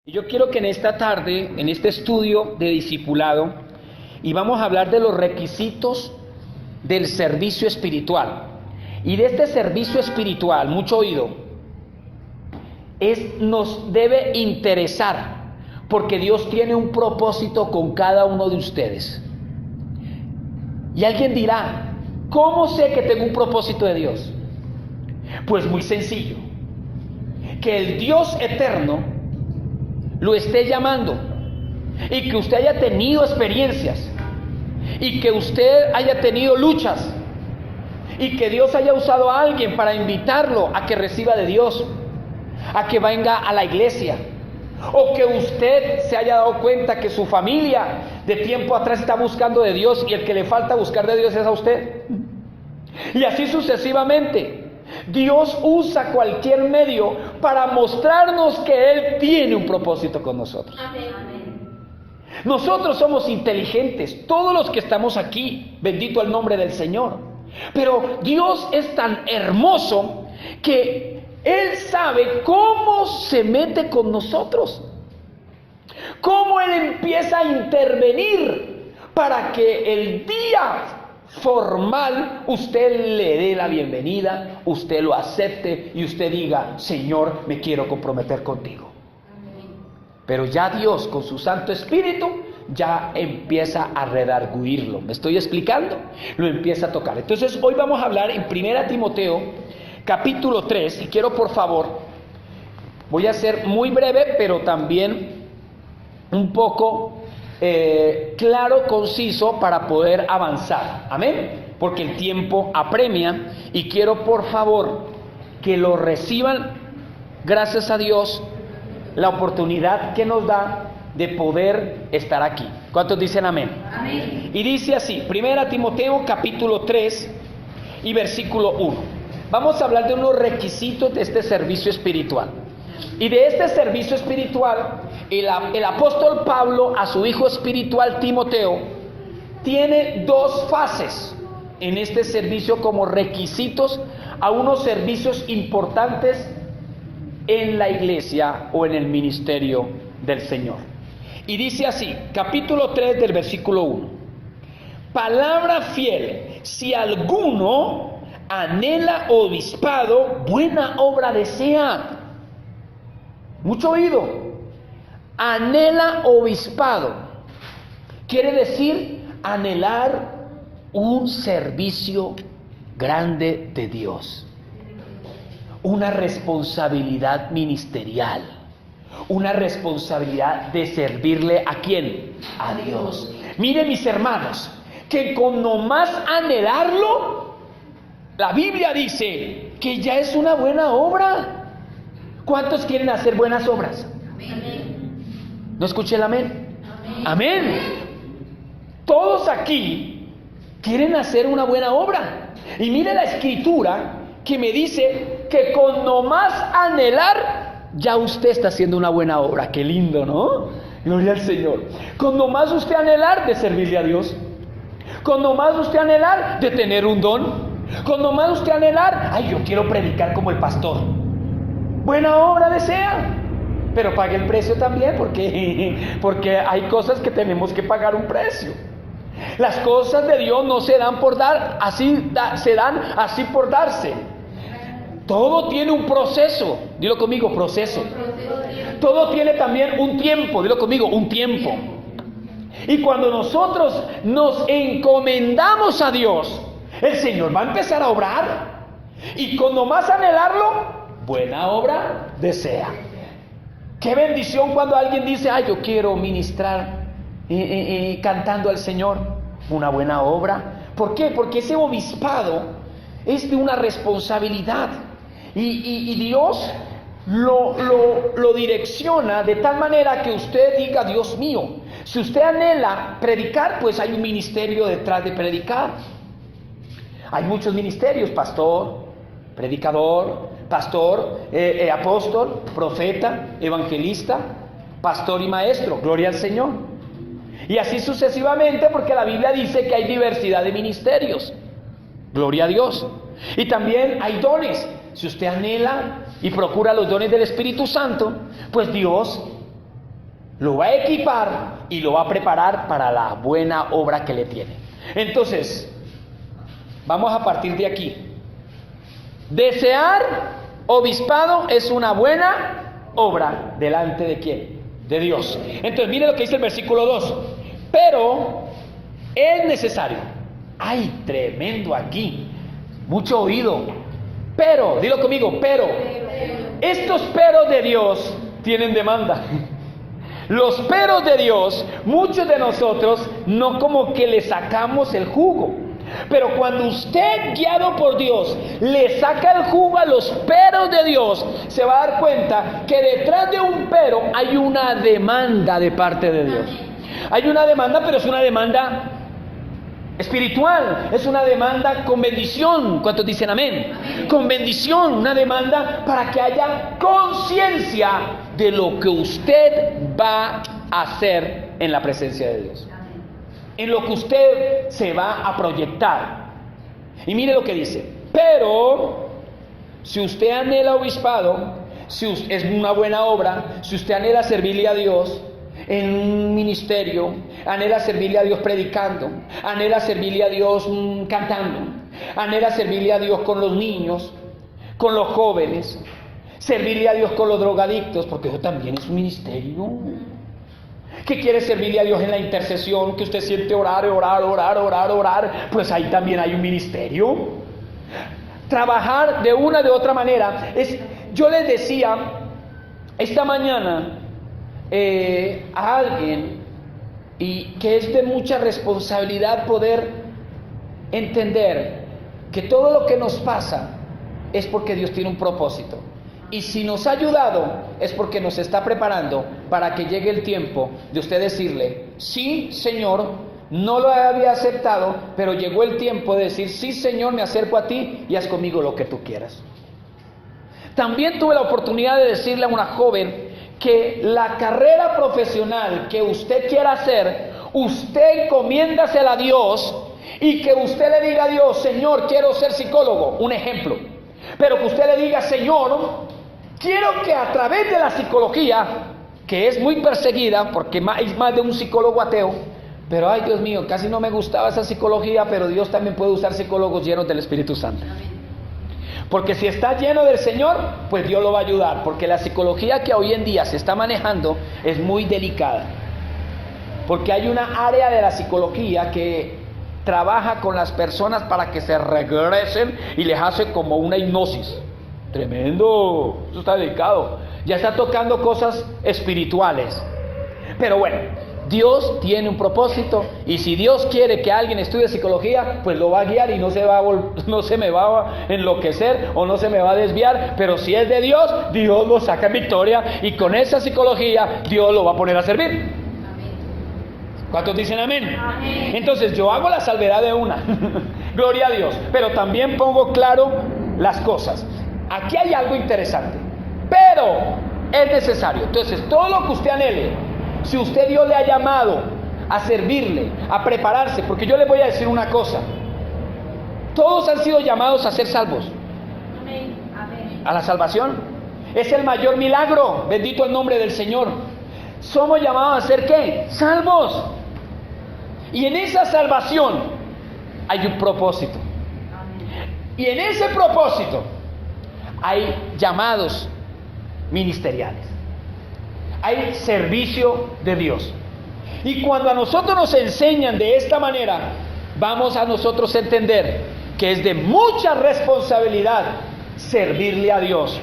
Y yo quiero que en esta tarde, en este estudio de discipulado, y vamos a hablar de los requisitos del servicio espiritual. Y de este servicio espiritual, mucho oído, nos debe interesar, porque Dios tiene un propósito con cada uno de ustedes. Y alguien dirá, ¿cómo sé que tengo un propósito de Dios? Pues muy sencillo, que el Dios eterno lo esté llamando y que usted haya tenido experiencias y que usted haya tenido luchas y que Dios haya usado a alguien para invitarlo a que reciba de Dios, a que venga a la iglesia, o que usted se haya dado cuenta que su familia de tiempo atrás está buscando de Dios y el que le falta buscar de Dios es a usted, y así sucesivamente. Dios usa cualquier medio para mostrarnos que Él tiene un propósito con nosotros. Amén. Nosotros somos inteligentes, todos los que estamos aquí, bendito el nombre del Señor. Pero Dios es tan hermoso que Él sabe cómo se mete con nosotros, cómo Él empieza a intervenir para que el día formal usted le dé la bienvenida, usted lo acepte y usted diga, Señor, me quiero comprometer contigo. Pero ya Dios con su Santo Espíritu ya empieza a redarguirlo. ¿Me estoy explicando? Lo empieza a tocar. Entonces hoy vamos a hablar en 1 Timoteo capítulo 3 y quiero, por favor, voy a ser muy breve pero también un poco claro, conciso, para poder avanzar. Amén, porque el tiempo apremia y quiero, por favor, que lo reciban. Gracias a Dios la oportunidad que nos da de poder estar aquí. ¿Cuántos dicen amén? Amén. Y dice así, 1 Timoteo capítulo 3 y versículo 1. Vamos a hablar de unos requisitos de este servicio espiritual. Y de este servicio espiritual, el apóstol Pablo a su hijo espiritual Timoteo tiene dos fases en este servicio como requisitos a unos servicios importantes en la iglesia o en el ministerio del Señor. Y dice así, capítulo 3 del versículo 1. Palabra fiel, si alguno anhela obispado, buena obra desea. Mucho oído. Anhela obispado. Quiere decir anhelar un servicio grande de Dios. Una responsabilidad ministerial. Una responsabilidad de servirle ¿a quién? A Dios. Miren, mis hermanos, que con nomás anhelarlo, la Biblia dice que ya es una buena obra. ¿Cuántos quieren hacer buenas obras? Amén. ¿No escuché el amén? Amén. Amén. Todos aquí quieren hacer una buena obra. Y mire la escritura que me dice que con nomás anhelar, ya usted está haciendo una buena obra. Qué lindo, ¿no? Gloria al Señor. Con nomás usted anhelar de servirle a Dios. Con nomás usted anhelar de tener un don. Con nomás usted anhelar, ay, yo quiero predicar como el pastor. Buena obra desea, pero pague el precio también, porque hay cosas que tenemos que pagar un precio. Las cosas de Dios no se dan por dar, se dan así por darse. Todo tiene un proceso, dilo conmigo, proceso. Todo tiene también un tiempo, dilo conmigo, un tiempo. Y cuando nosotros nos encomendamos a Dios, el Señor va a empezar a obrar. Y con nomás anhelarlo, buena obra desea. Qué bendición cuando alguien dice, ay, yo quiero ministrar cantando al Señor. Una buena obra. ¿Por qué? Porque ese obispado es de una responsabilidad. Y Dios lo direcciona de tal manera que usted diga, Dios mío, si usted anhela predicar, pues hay un ministerio detrás de predicar. Hay muchos ministerios, pastor, predicador, pastor, apóstol, profeta, evangelista, pastor y maestro. Gloria al Señor. Y así sucesivamente, porque la Biblia dice que hay diversidad de ministerios. Gloria a Dios. Y también hay dones. Si usted anhela y procura los dones del Espíritu Santo, pues Dios lo va a equipar y lo va a preparar para la buena obra que le tiene. Entonces, vamos a partir de aquí. Desear obispado es una buena obra. ¿Delante de quién? De Dios. Entonces, mire lo que dice el versículo 2. Pero es necesario. ¡Ay, tremendo aquí! Mucho oído. Pero, dilo conmigo, pero. Estos peros de Dios tienen demanda. Los peros de Dios, muchos de nosotros no como que le sacamos el jugo. Pero cuando usted, guiado por Dios, le saca el jugo a los peros de Dios, se va a dar cuenta que detrás de un pero hay una demanda de parte de Dios. Hay una demanda, pero es una demanda espiritual, es una demanda con bendición. ¿Cuántos dicen amén? Con bendición, una demanda para que haya conciencia de lo que usted va a hacer en la presencia de Dios, en lo que usted se va a proyectar. Y mire lo que dice: pero si usted anhela obispado, es una buena obra, si usted anhela servirle a Dios en un ministerio, anhela servirle a Dios predicando, anhela servirle a Dios cantando, anhela servirle a Dios con los niños, con los jóvenes, servirle a Dios con los drogadictos, porque eso también es un ministerio. Que quiere servirle a Dios en la intercesión, que usted siente orar, pues ahí también hay un ministerio. Trabajar de una de otra manera. Yo les decía esta mañana a alguien, y que es de mucha responsabilidad poder entender que todo lo que nos pasa es porque Dios tiene un propósito. Y si nos ha ayudado es porque nos está preparando para que llegue el tiempo de usted decirle: sí, Señor, no lo había aceptado, pero llegó el tiempo de decir: sí, Señor, me acerco a ti y haz conmigo lo que tú quieras. También tuve la oportunidad de decirle a una joven que la carrera profesional que usted quiera hacer, usted encomiéndasela a Dios, y que usted le diga a Dios: Señor, quiero ser psicólogo, un ejemplo. Pero que usted le diga: Señor, quiero que a través de la psicología, que es muy perseguida porque hay más de un psicólogo ateo, pero ay Dios mío, casi no me gustaba esa psicología, pero Dios también puede usar psicólogos llenos del Espíritu Santo. Porque si está lleno del Señor, pues Dios lo va a ayudar, porque la psicología que hoy en día se está manejando es muy delicada, porque hay una área de la psicología que trabaja con las personas para que se regresen y les hace como una hipnosis. Tremendo, eso está delicado. Ya está tocando cosas espirituales. Pero bueno, Dios tiene un propósito, y si Dios quiere que alguien estudie psicología, pues lo va a guiar y no se me va a enloquecer o no se me va a desviar. Pero si es de Dios, Dios lo saca en victoria, y con esa psicología Dios lo va a poner a servir. ¿Cuántos dicen amén? Amén. Entonces yo hago la salvedad de una gloria a Dios, pero también pongo claro las cosas. Aquí hay algo interesante, pero es necesario. Entonces, todo lo que usted anhele, si usted Dios le ha llamado a servirle, a prepararse, porque yo le voy a decir una cosa: todos han sido llamados a ser salvos. Amén. Amén. A la salvación es el mayor milagro, bendito el nombre del Señor. Somos llamados a ser ¿qué? Salvos. Y en esa salvación hay un propósito. Amén. Y en ese propósito hay llamados ministeriales, hay servicio de Dios. Y cuando a nosotros nos enseñan de esta manera, vamos a nosotros a entender que es de mucha responsabilidad servirle a Dios.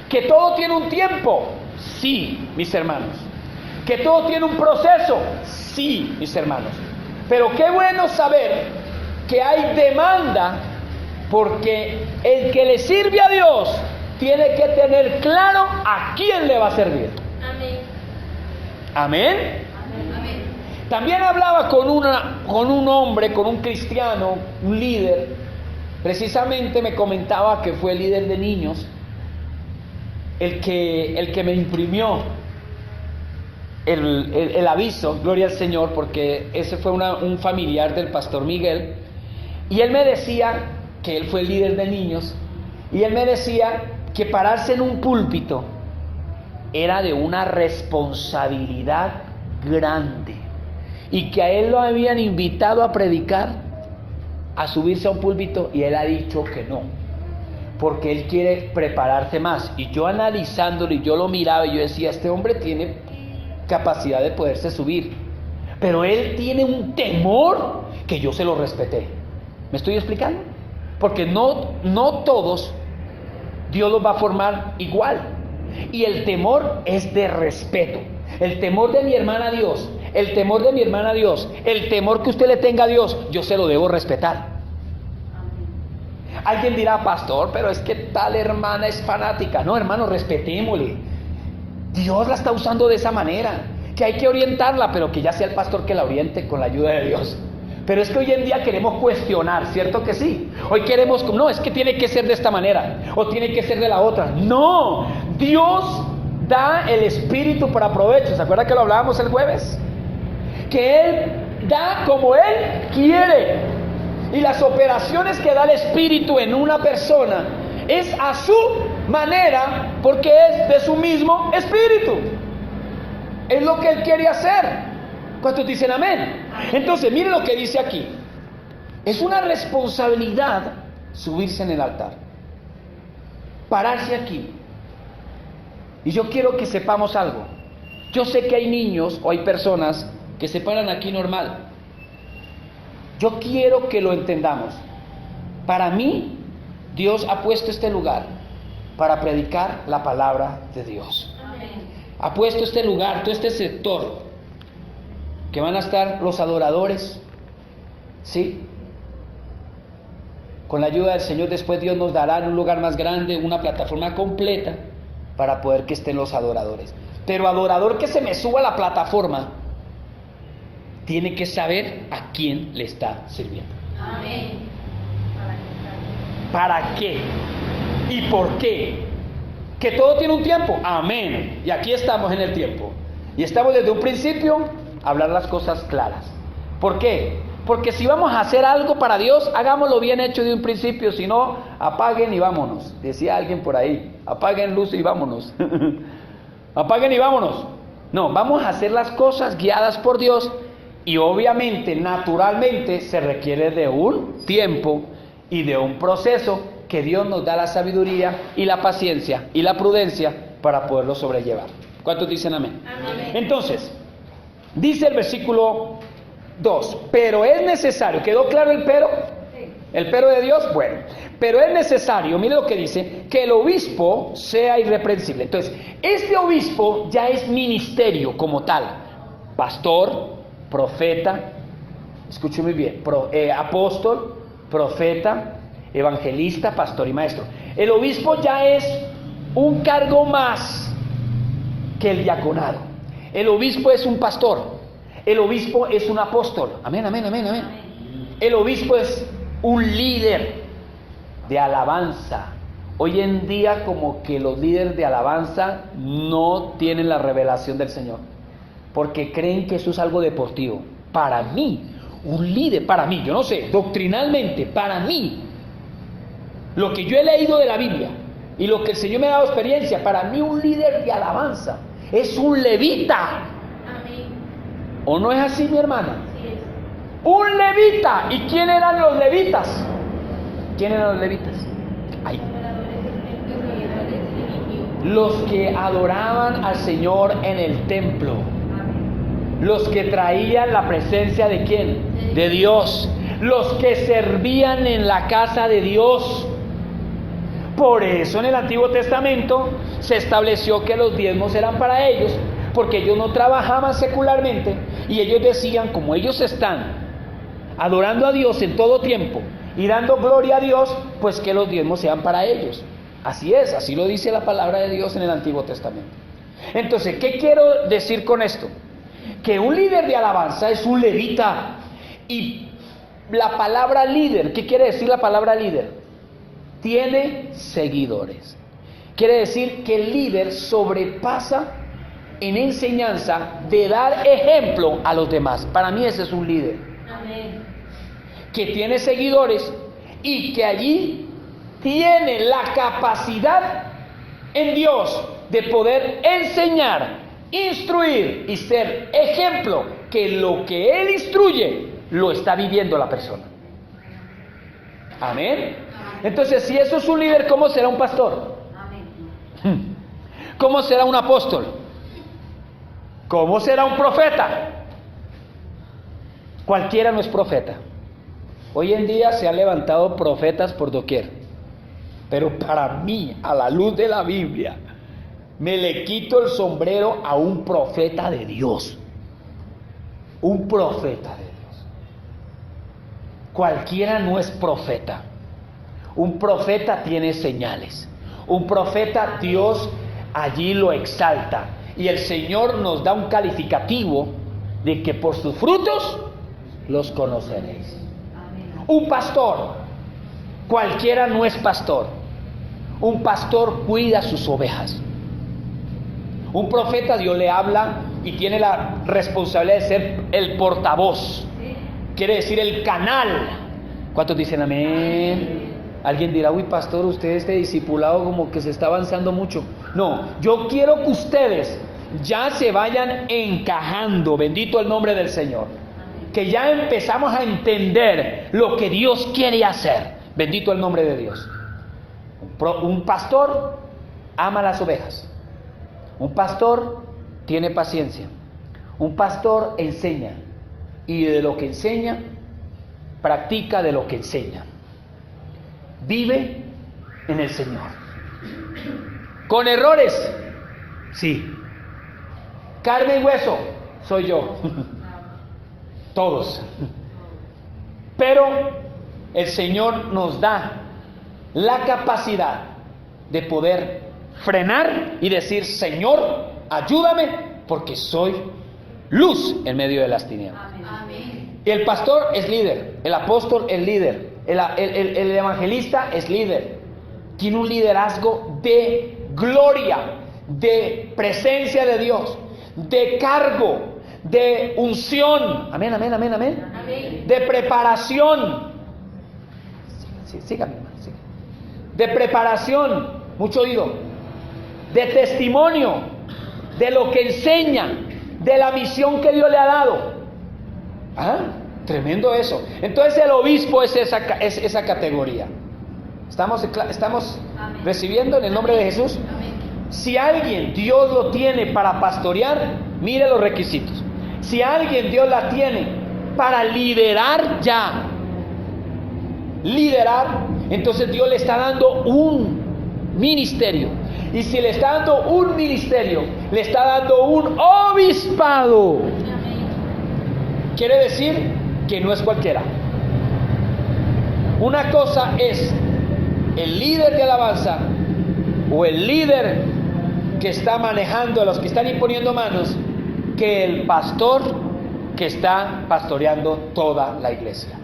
Que todo tiene un tiempo, sí, mis hermanos. Que todo tiene un proceso, sí, mis hermanos. Pero qué bueno saber que hay demanda, porque el que le sirve a Dios tiene que tener claro a quién le va a servir. Amén. Amén. Amén. También hablaba con un hombre, con un cristiano, un líder. Precisamente me comentaba que fue líder de niños, el que me imprimió el aviso, gloria al Señor, porque ese fue un familiar del pastor Miguel. Y él me decía que él fue líder de niños, y él me decía que pararse en un púlpito era de una responsabilidad grande y que a él lo habían invitado a predicar, a subirse a un púlpito, y él ha dicho que no, porque él quiere prepararse más. Y yo analizándolo, y yo lo miraba y yo decía, este hombre tiene capacidad de poderse subir, pero él tiene un temor que yo se lo respeté. ¿Me estoy explicando? Porque no todos Dios los va a formar igual, y el temor es de respeto. El temor de mi hermana a Dios, el temor de mi hermana a Dios, el temor que usted le tenga a Dios, yo se lo debo respetar. Alguien dirá, pastor, pero es que tal hermana es fanática. No, hermano, respetémosle. Dios la está usando de esa manera, que hay que orientarla, pero que ya sea el pastor que la oriente con la ayuda de Dios. Pero es que hoy en día queremos cuestionar, ¿cierto que sí? Hoy queremos, no, es que tiene que ser de esta manera, o tiene que ser de la otra. No, Dios da el Espíritu para provecho. ¿Se acuerda que lo hablábamos el jueves? Que Él da como Él quiere. Y las operaciones que da el Espíritu en una persona es a su manera, porque es de su mismo Espíritu. Es lo que Él quiere hacer. ¿Cuántos dicen amén? Entonces, miren lo que dice aquí. Es una responsabilidad subirse en el altar, pararse aquí. Y yo quiero que sepamos algo. Yo sé que hay niños o hay personas que se paran aquí normal. Yo quiero que lo entendamos. Para mí, Dios ha puesto este lugar para predicar la palabra de Dios. Ha puesto este lugar, todo este sector, que van a estar los adoradores, ¿sí? Con la ayuda del Señor, después Dios nos dará un lugar más grande, una plataforma completa, para poder que estén los adoradores. Pero adorador que se me suba a la plataforma tiene que saber a quién le está sirviendo. Amén. ¿Para qué? ¿Y por qué? Que todo tiene un tiempo. Amén. Y aquí estamos en el tiempo. Y estamos desde un principio a hablar las cosas claras. ¿Por qué? Porque si vamos a hacer algo para Dios, hagámoslo bien hecho de un principio. Si no, apaguen y vámonos. Decía alguien por ahí, apaguen luz y vámonos. Apaguen y vámonos. No, vamos a hacer las cosas guiadas por Dios. Y obviamente, naturalmente, se requiere de un tiempo y de un proceso que Dios nos da la sabiduría y la paciencia y la prudencia para poderlo sobrellevar. ¿Cuántos dicen amén? Amén. Entonces, dice el versículo 2, pero es necesario, ¿quedó claro el pero? Sí. ¿El pero de Dios? Bueno, pero es necesario, mire lo que dice, que el obispo sea irreprensible. Entonces, este obispo ya es ministerio como tal, pastor, profeta, escuche muy bien, apóstol, profeta, evangelista, pastor y maestro. El obispo ya es un cargo más que el diaconado. El obispo es un pastor, el obispo es un apóstol. Amén, amén, amén, amén. El obispo es un líder de alabanza. Hoy en día como que los líderes de alabanza no tienen la revelación del Señor, porque creen que eso es algo deportivo. Para mí, un líder, para mí, yo no sé, doctrinalmente, para mí, lo que yo he leído de la Biblia y lo que el Señor me ha dado experiencia, para mí un líder de alabanza es un levita. Amén. ¿O no es así, mi hermana? Así es. Un levita. ¿Y quién eran los levitas? ¿Quién eran los levitas? Ay. Los que adoraban al Señor en el templo. Los que traían la presencia de ¿quién? De Dios. Los que servían en la casa de Dios. Por eso en el Antiguo Testamento se estableció que los diezmos eran para ellos, porque ellos no trabajaban secularmente y ellos decían, como ellos están adorando a Dios en todo tiempo y dando gloria a Dios, pues que los diezmos sean para ellos. Así es, así lo dice la palabra de Dios en el Antiguo Testamento. Entonces, ¿qué quiero decir con esto? Que un líder de alabanza es un levita. Y la palabra líder, ¿qué quiere decir la palabra líder? Tiene seguidores. Quiere decir que el líder sobrepasa en enseñanza de dar ejemplo a los demás. Para mí ese es un líder. Amén. Que tiene seguidores y que allí tiene la capacidad en Dios de poder enseñar, instruir y ser ejemplo que lo que él instruye lo está viviendo la persona. Amén. Entonces, si eso es un líder, ¿cómo será un pastor? ¿Cómo será un apóstol? ¿Cómo será un profeta? Cualquiera no es profeta. Hoy en día se han levantado profetas por doquier, pero para mí, a la luz de la Biblia, me le quito el sombrero a un profeta de Dios. Un profeta de Dios. Cualquiera no es profeta. Un profeta tiene señales. Un profeta, Dios allí lo exalta. Y el Señor nos da un calificativo de que por sus frutos los conoceréis. Un pastor, cualquiera no es pastor. Un pastor cuida sus ovejas. Un profeta, Dios le habla y tiene la responsabilidad de ser el portavoz. Quiere decir el canal. ¿Cuántos dicen amén? Alguien dirá, uy pastor, usted este discipulado como que se está avanzando mucho. No, yo quiero que ustedes ya se vayan encajando, bendito el nombre del Señor. Que ya empezamos a entender lo que Dios quiere hacer, bendito el nombre de Dios. Un pastor ama las ovejas. Un pastor tiene paciencia. Un pastor enseña. Y de lo que enseña, practica de lo que enseña. Vive en el Señor. ¿Con errores? Sí. Carne y hueso, soy yo. Todos. Pero el Señor nos da la capacidad de poder frenar y decir, Señor, ayúdame, porque soy luz en medio de las tinieblas. Amén. Y el pastor es líder, el apóstol es líder, el evangelista es líder. Tiene un liderazgo de gloria, de presencia de Dios, de cargo, de unción. Amén, amén, amén, amén. Amén. De preparación. Sí, sígame, hermano, sígame. De preparación, mucho oído. De testimonio, de lo que enseña, de la misión que Dios le ha dado. ¿Ah? Tremendo eso. Entonces el obispo es esa categoría. ¿Estamos Amén. recibiendo en el nombre de Jesús? Amén. Si alguien Dios lo tiene para pastorear, mire los requisitos. Si alguien Dios la tiene para liderar entonces Dios le está dando un ministerio. Y si le está dando un ministerio, le está dando un obispado. Amén. Quiere decir que no es cualquiera. Una cosa es el líder de alabanza o el líder que está manejando a los que están imponiendo manos, que el pastor que está pastoreando toda la iglesia.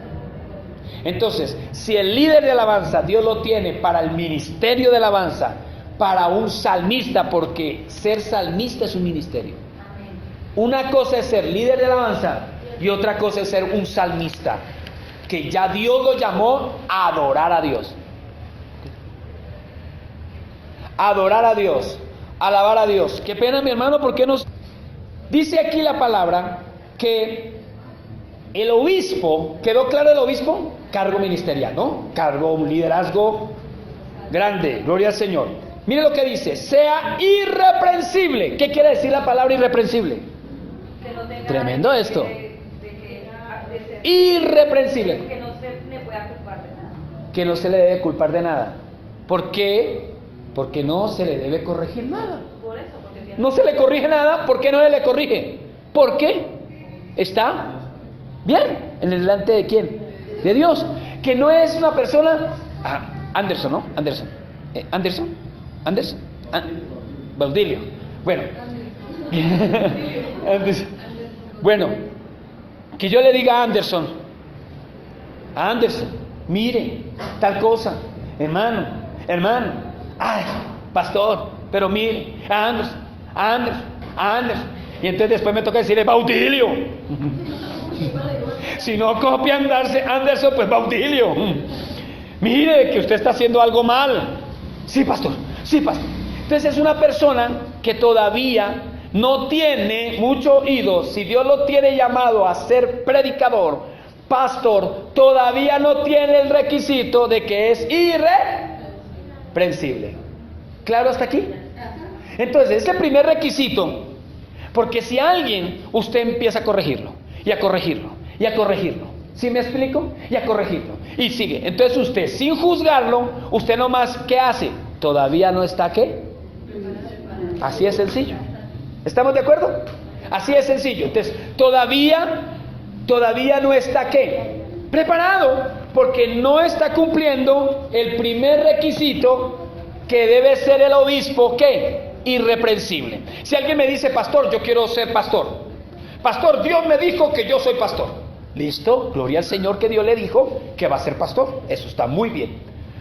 Entonces, si el líder de alabanza Dios lo tiene para el ministerio de alabanza, para un salmista, porque ser salmista es un ministerio. Una cosa es ser líder de alabanza y otra cosa es ser un salmista, que ya Dios lo llamó a adorar a Dios. Adorar a Dios, alabar a Dios. Qué pena, mi hermano, porque nos dice aquí la palabra que el obispo, ¿quedó claro el obispo? Cargo ministerial, ¿no? Cargo, un liderazgo grande, gloria al Señor. Mire lo que dice, sea irreprensible. ¿Qué quiere decir la palabra irreprensible? Que no tenga Tremendo esto. de ser- Irreprensible. Que no se me pueda culpar de nada. Que no se le debe culpar de nada. ¿Por qué? Porque no se le debe corregir nada. Por eso, porque tiene- No se le corrige nada, ¿por qué no se le corrige? ¿Por qué? Está bien, en el delante de quién? De Dios. Que no es una persona... Anderson, ¿no? Baudilio. Bueno. Bueno, que yo le diga a Anderson, mire, tal cosa, hermano, ay, pastor, pero mire, Anderson. Y entonces después me toca decirle, Baudilio. Si no copia Anderson, pues Baudilio. Mire que usted está haciendo algo mal. Sí, pastor. Entonces es una persona que todavía no tiene mucho oído. Si Dios lo tiene llamado a ser predicador, pastor, todavía no tiene el requisito de que es irreprensible. ¿Claro hasta aquí? Entonces, ese primer requisito, porque si alguien, usted empieza a corregirlo, y a corregirlo, y a corregirlo. ¿Sí me explico? Y a corregirlo. Y sigue. Entonces usted, sin juzgarlo, usted nomás, ¿qué hace? ¿Todavía no está qué? Así es sencillo. ¿Estamos de acuerdo? Así es sencillo. Entonces, todavía no está ¿qué? Preparado, porque no está cumpliendo el primer requisito que debe ser el obispo, ¿qué? Irreprensible. Si alguien me dice, pastor, yo quiero ser pastor. Pastor, Dios me dijo que yo soy pastor. Listo, gloria al Señor que Dios le dijo que va a ser pastor. Eso está muy bien.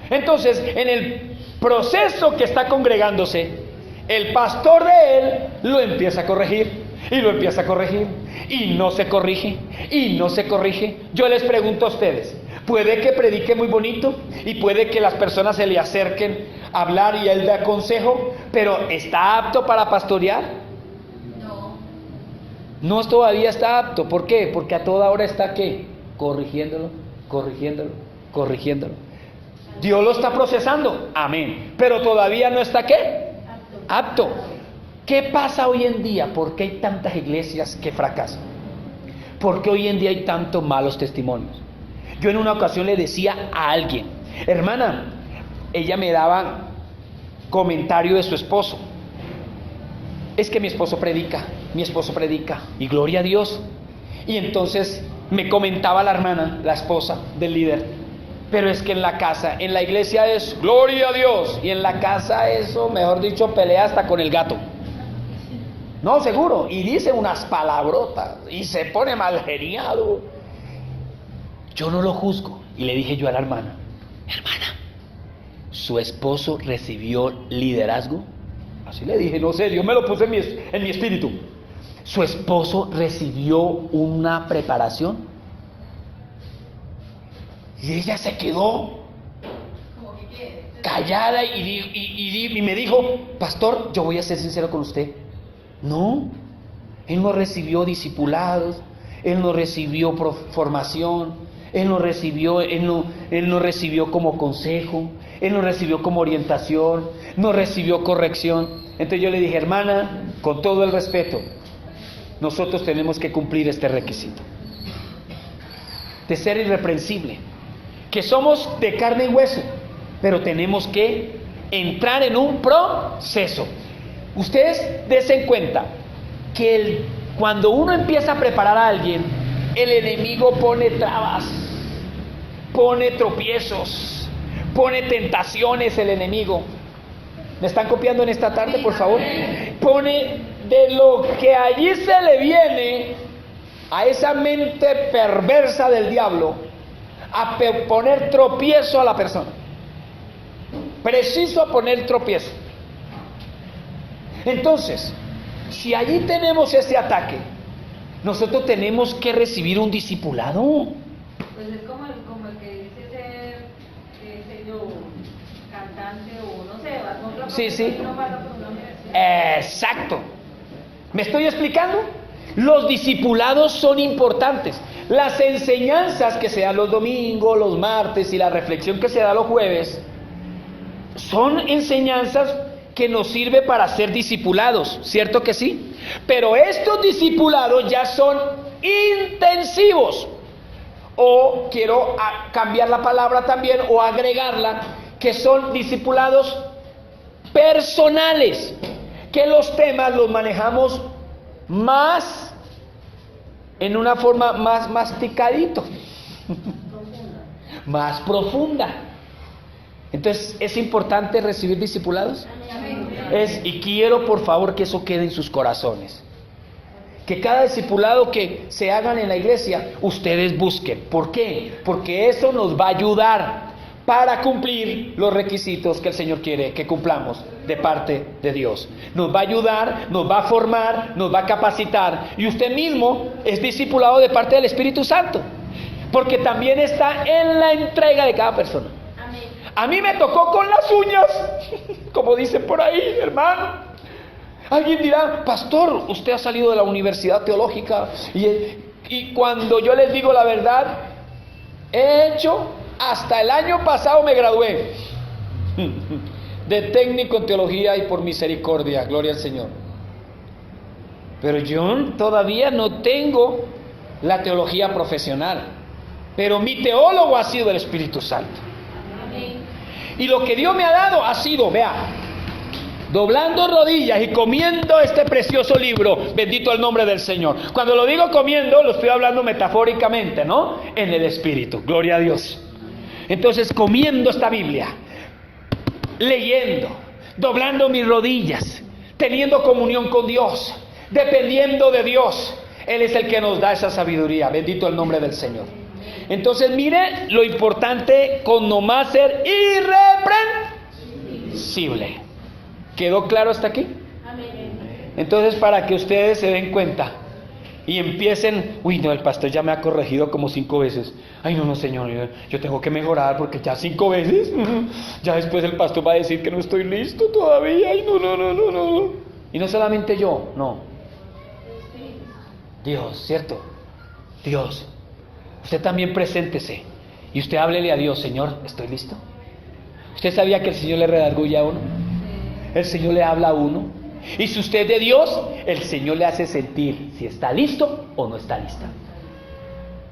Entonces, en el proceso que está congregándose, el pastor de él lo empieza a corregir, y lo empieza a corregir, y no se corrige, y no se corrige. Yo les pregunto a ustedes, puede que predique muy bonito, y puede que las personas se le acerquen a hablar y él dé consejo, pero ¿está apto para pastorear? No todavía está apto. ¿Por qué? Porque a toda hora está ¿qué? Corrigiéndolo. Dios lo está procesando, amén, pero todavía no está ¿qué? Apto. ¿Qué pasa hoy en día? ¿Por qué hay tantas iglesias que fracasan? ¿Por qué hoy en día hay tantos malos testimonios? Yo en una ocasión le decía a alguien, hermana, ella me daba comentario de su esposo. Es que mi esposo predica, y gloria a Dios. Y entonces me comentaba la hermana, la esposa del líder, pero es que en la casa, en la iglesia es gloria a Dios, y en la casa eso, mejor dicho, pelea hasta con el gato. No, seguro, y dice unas palabrotas, y se pone mal geniado. Yo no lo juzgo, y le dije yo a la hermana, ¿su esposo recibió liderazgo? Así le dije, no sé, Dios me lo puso en mi espíritu. ¿Su esposo recibió una preparación? Y ella se quedó callada y me dijo, pastor, yo voy a ser sincero con usted. No, él no recibió discipulados, él no recibió formación, él no recibió como consejo, él no recibió como orientación, no recibió corrección. Entonces yo le dije, hermana, con todo el respeto, nosotros tenemos que cumplir este requisito de ser irreprensible, que somos de carne y hueso, pero tenemos que entrar en un proceso. Ustedes dense cuenta que cuando uno empieza a preparar a alguien, el enemigo pone trabas, pone tropiezos, pone tentaciones. El enemigo, ¿me están copiando en esta tarde, por favor? Pone de lo que allí se le viene a esa mente perversa del diablo a poner tropiezo a la persona. Preciso a poner tropiezo. Entonces, si allí tenemos ese ataque, nosotros tenemos que recibir un discipulado. Pues es como el que dice ser, qué sé yo, cantante o no sé, va con otra Sí. no pasa por una universidad. Exacto. ¿Me estoy explicando? Los discipulados son importantes. Las enseñanzas que se dan los domingos, los martes y la reflexión que se da los jueves son enseñanzas que nos sirve para ser discipulados, ¿cierto que sí? Pero estos discipulados ya son intensivos. O quiero cambiar la palabra también o agregarla, que son discipulados personales, que los temas los manejamos más en una forma más masticadito, más profunda. Entonces, ¿es importante recibir discipulados? Y quiero por favor que eso quede en sus corazones. Que cada discipulado que se hagan en la iglesia, ustedes busquen. ¿Por qué? Porque eso nos va a ayudar para cumplir los requisitos que el Señor quiere que cumplamos de parte de Dios. Nos va a ayudar, nos va a formar, nos va a capacitar. Y usted mismo es discipulado de parte del Espíritu Santo. Porque también está en la entrega de cada persona. A mí me tocó con las uñas, como dicen por ahí, hermano. Alguien dirá, pastor, usted ha salido de la universidad teológica y cuando yo les digo la verdad, he hecho, hasta el año pasado me gradué de técnico en teología y por misericordia, gloria al Señor. Pero yo todavía no tengo la teología profesional, pero mi teólogo ha sido el Espíritu Santo. Y lo que Dios me ha dado ha sido, vea, doblando rodillas y comiendo este precioso libro, bendito el nombre del Señor. Cuando lo digo comiendo, lo estoy hablando metafóricamente, ¿no? En el Espíritu, gloria a Dios. Entonces, comiendo esta Biblia, leyendo, doblando mis rodillas, teniendo comunión con Dios, dependiendo de Dios. Él es el que nos da esa sabiduría, bendito el nombre del Señor. Entonces, mire lo importante con nomás ser irreprensible. ¿Quedó claro hasta aquí? Entonces, para que ustedes se den cuenta y empiecen, uy, no, el pastor ya me ha corregido como 5 veces. Ay, no, señor, yo tengo que mejorar porque ya 5 veces, ya después el pastor va a decir que no estoy listo todavía. Ay, no. Y no solamente yo, no. Dios, ¿cierto? Dios. Usted también preséntese y usted háblele a Dios, Señor, ¿estoy listo? ¿Usted sabía que el Señor le redarguye a uno? El Señor le habla a uno. Y si usted es de Dios, el Señor le hace sentir si está listo o no está lista.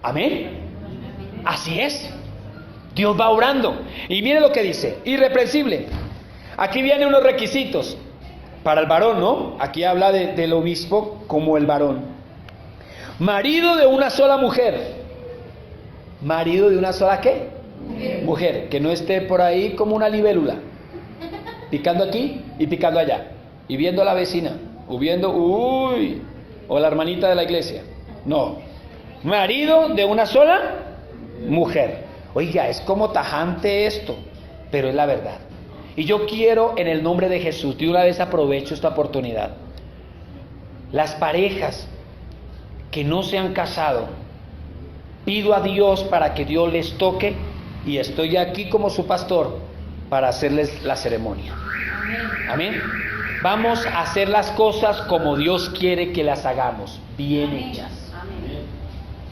Amén. Así es. Dios va obrando. Y mire lo que dice: irreprensible. Aquí vienen unos requisitos para el varón, ¿no? Aquí habla del obispo como el varón. Marido de una sola mujer. ¿Marido de una sola qué? Mujer. Que no esté por ahí como una libélula, picando aquí y picando allá, y viendo a la vecina, o viendo, o la hermanita de la iglesia. No. Marido de una sola mujer. Oiga, es como tajante esto, pero es la verdad. Y yo quiero, en el nombre de Jesús, de una vez aprovecho esta oportunidad. Las parejas que no se han casado, pido a Dios para que Dios les toque, y estoy aquí como su pastor para hacerles la ceremonia. Amén. Vamos a hacer las cosas como Dios quiere que las hagamos, bien hechas.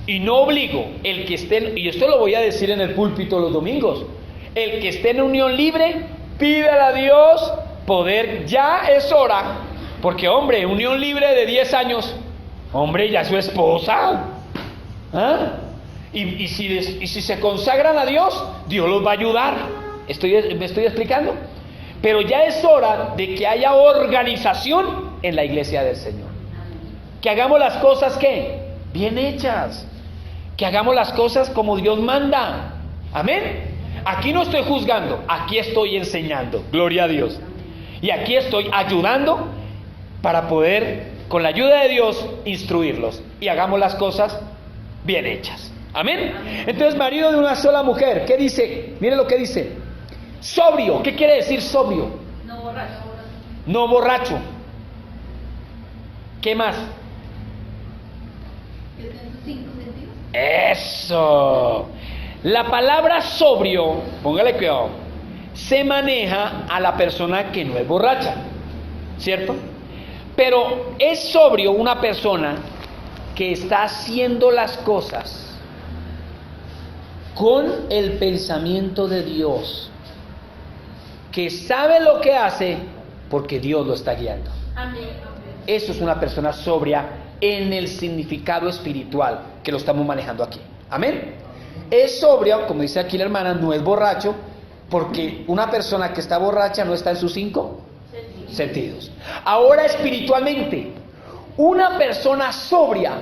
Y no obligo el que esté, y esto lo voy a decir en el púlpito los domingos, el que esté en unión libre, pídale a Dios poder, ya es hora, porque hombre, unión libre de 10 años, hombre, ya es su esposa. ¿Ah? Y si se consagran a Dios, Dios los va a ayudar. ¿Me estoy explicando? Pero ya es hora de que haya organización en la iglesia del Señor. Que hagamos las cosas, ¿qué? Bien hechas. Que hagamos las cosas como Dios manda. Amén. Aquí no estoy juzgando, aquí estoy enseñando. Gloria a Dios. Y aquí estoy ayudando para poder, con la ayuda de Dios, instruirlos. Y hagamos las cosas bien hechas. Amén. Entonces, marido de una sola mujer. ¿Qué dice? Mire lo que dice. Sobrio. ¿Qué quiere decir sobrio? No borracho. No borracho. ¿Qué más? Que tiene sus 5 sentidos. Eso. La palabra sobrio, póngale cuidado, se maneja a la persona que no es borracha, ¿cierto? Pero es sobrio una persona que está haciendo las cosas con el pensamiento de Dios, que sabe lo que hace porque Dios lo está guiando. Amén. Eso es una persona sobria en el significado espiritual que lo estamos manejando aquí. Amén. Es sobria, como dice aquí la hermana, no es borracho, porque una persona que está borracha no está en sus 5 sentidos. Ahora, espiritualmente, una persona sobria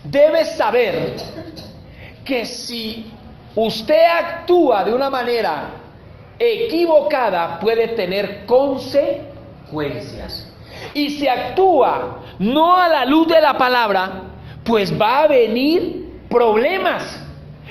debe saber que si usted actúa de una manera equivocada, puede tener consecuencias. Y si actúa no a la luz de la palabra, pues va a venir problemas.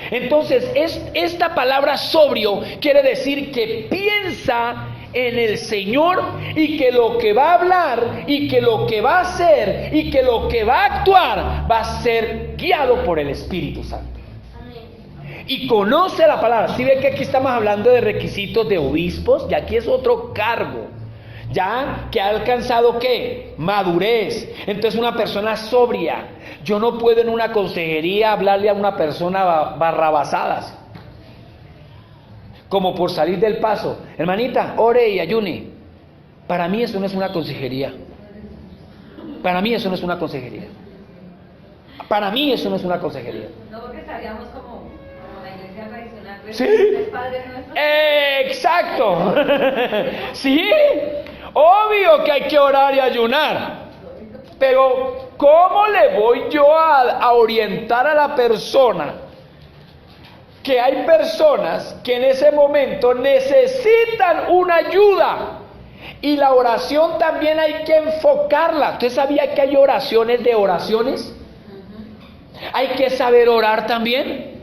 Entonces, esta palabra sobrio quiere decir que piensa en el Señor, y que lo que va a hablar, y que lo que va a hacer, y que lo que va a actuar va a ser guiado por el Espíritu Santo. y conoce la palabra. Si ve que aquí estamos hablando de requisitos de obispos, y aquí es otro cargo, ya que ha alcanzado ¿qué? Madurez. Entonces una persona sobria. Yo no puedo en una consejería hablarle a una persona barrabasadas, como por salir del paso. Hermanita, ore y ayune. Para mí eso no es una consejería. Para mí eso no es una consejería. Para mí eso no es una consejería. No, porque estaríamos como la iglesia tradicional. Sí. ¿Es Padre nuestro? Exacto. Sí. Obvio que hay que orar y ayunar. Pero ¿cómo le voy yo a orientar a la persona? Que hay personas que en ese momento necesitan una ayuda. Y la oración también hay que enfocarla. ¿Usted sabía que hay oraciones de oraciones? Hay que saber orar también.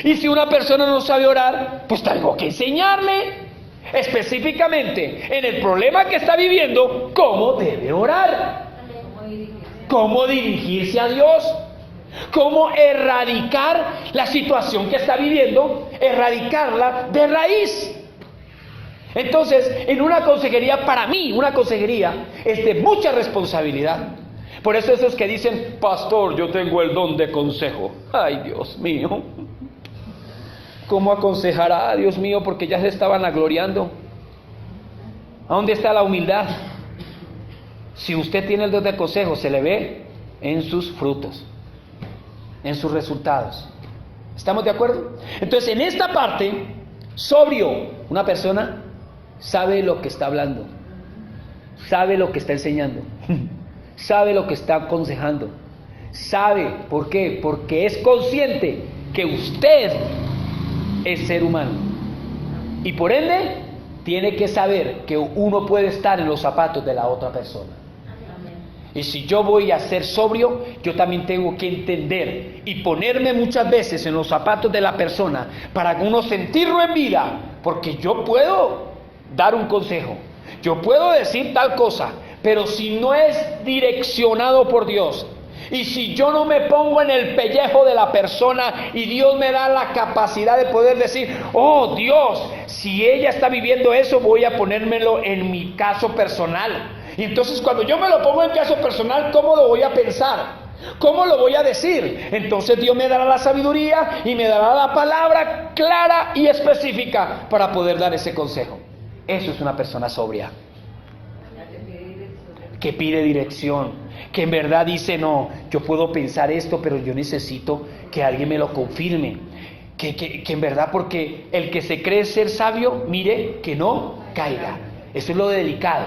Y si una persona no sabe orar, pues tengo que enseñarle específicamente en el problema que está viviendo cómo debe orar, cómo dirigirse a Dios, cómo erradicar la situación que está viviendo, erradicarla de raíz. Entonces, en una consejería, para mí, una consejería es de mucha responsabilidad. Por eso esos que dicen, pastor, yo tengo el don de consejo. Ay, Dios mío. ¿Cómo aconsejará, Dios mío? Porque ya se estaban agloriando. ¿A dónde está la humildad? Si usted tiene el don de consejo, se le ve en sus frutos, en sus resultados. ¿Estamos de acuerdo? Entonces, en esta parte, sobrio, una persona sabe lo que está hablando, sabe lo que está enseñando, sabe lo que está aconsejando, sabe, ¿por qué? Porque es consciente que usted es ser humano y por ende tiene que saber que uno puede estar en los zapatos de la otra persona. Y si yo voy a ser sobrio, yo también tengo que entender y ponerme muchas veces en los zapatos de la persona para uno sentirlo en vida, porque yo puedo dar un consejo, yo puedo decir tal cosa, pero si no es direccionado por Dios, y si yo no me pongo en el pellejo de la persona y Dios me da la capacidad de poder decir, oh Dios, si ella está viviendo eso, voy a ponérmelo en mi caso personal. Y entonces cuando yo me lo pongo en caso personal, ¿cómo lo voy a pensar? ¿Cómo lo voy a decir? Entonces Dios me dará la sabiduría y me dará la palabra clara y específica para poder dar ese consejo. Eso es una persona sobria, que pide dirección, que en verdad dice, no, yo puedo pensar esto, pero yo necesito que alguien me lo confirme, que en verdad, porque el que se cree ser sabio, mire, que no caiga. Eso es lo delicado.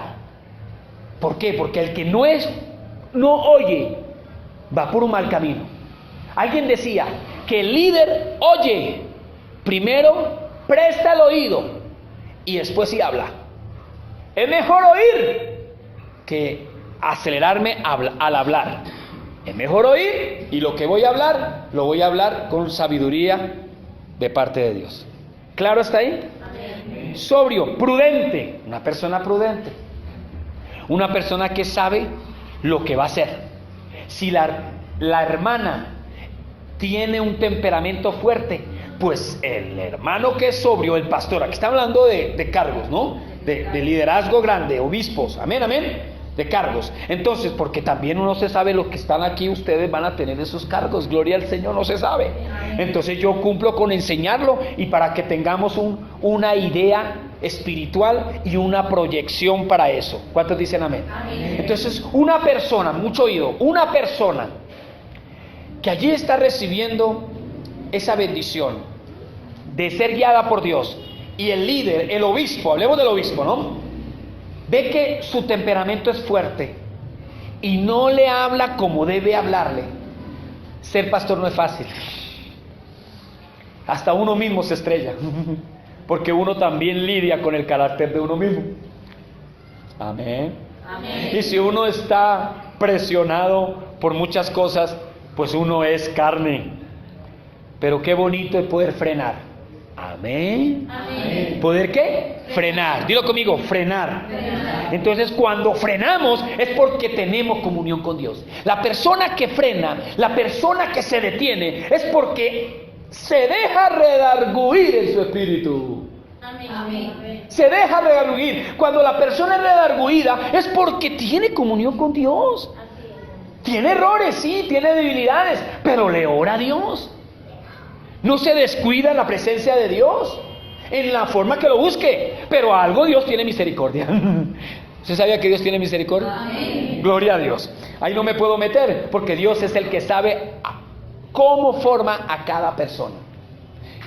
¿Por qué? Porque el que no oye, va por un mal camino. Alguien decía que el líder oye, primero presta el oído y después sí habla. Es mejor oír que acelerarme al hablar. Es mejor oír, y lo que voy a hablar, lo voy a hablar con sabiduría de parte de Dios. ¿Claro está ahí? Amén. Sobrio, prudente, una persona prudente, una persona que sabe lo que va a hacer. Si la hermana tiene un temperamento fuerte, pues el hermano que es sobrio, el pastor, aquí está hablando de cargos, ¿no? De liderazgo grande, obispos, amén, amén, de cargos. Entonces, porque también uno se sabe lo que están aquí, ustedes van a tener esos cargos, gloria al Señor, no se sabe. Entonces yo cumplo con enseñarlo y para que tengamos una idea espiritual y una proyección para eso. ¿Cuántos dicen amén? Amén. Entonces, una persona, mucho oído, una persona que allí está recibiendo esa bendición de ser guiada por Dios, y el líder, el obispo, hablemos del obispo, ¿no? Ve que su temperamento es fuerte y no le habla como debe hablarle. Ser pastor no es fácil. Hasta uno mismo se estrella, porque uno también lidia con el carácter de uno mismo. Amén. Amén. Y si uno está presionado por muchas cosas, pues uno es carne. Pero qué bonito es poder frenar. Amén. Amén. ¿Poder qué? Frenar. Dilo conmigo, frenar. Entonces, cuando frenamos es porque tenemos comunión con Dios. La persona que frena, la persona que se detiene, es porque se deja redarguir en su espíritu. Amén. Se deja redarguir. Cuando la persona es redarguida es porque tiene comunión con Dios. Tiene errores, sí, tiene debilidades, pero le ora a Dios. No se descuida en la presencia de Dios, en la forma que lo busque, pero algo Dios tiene misericordia. ¿Usted sabía que Dios tiene misericordia? Amén. Gloria a Dios. Ahí no me puedo meter, porque Dios es el que sabe cómo forma a cada persona.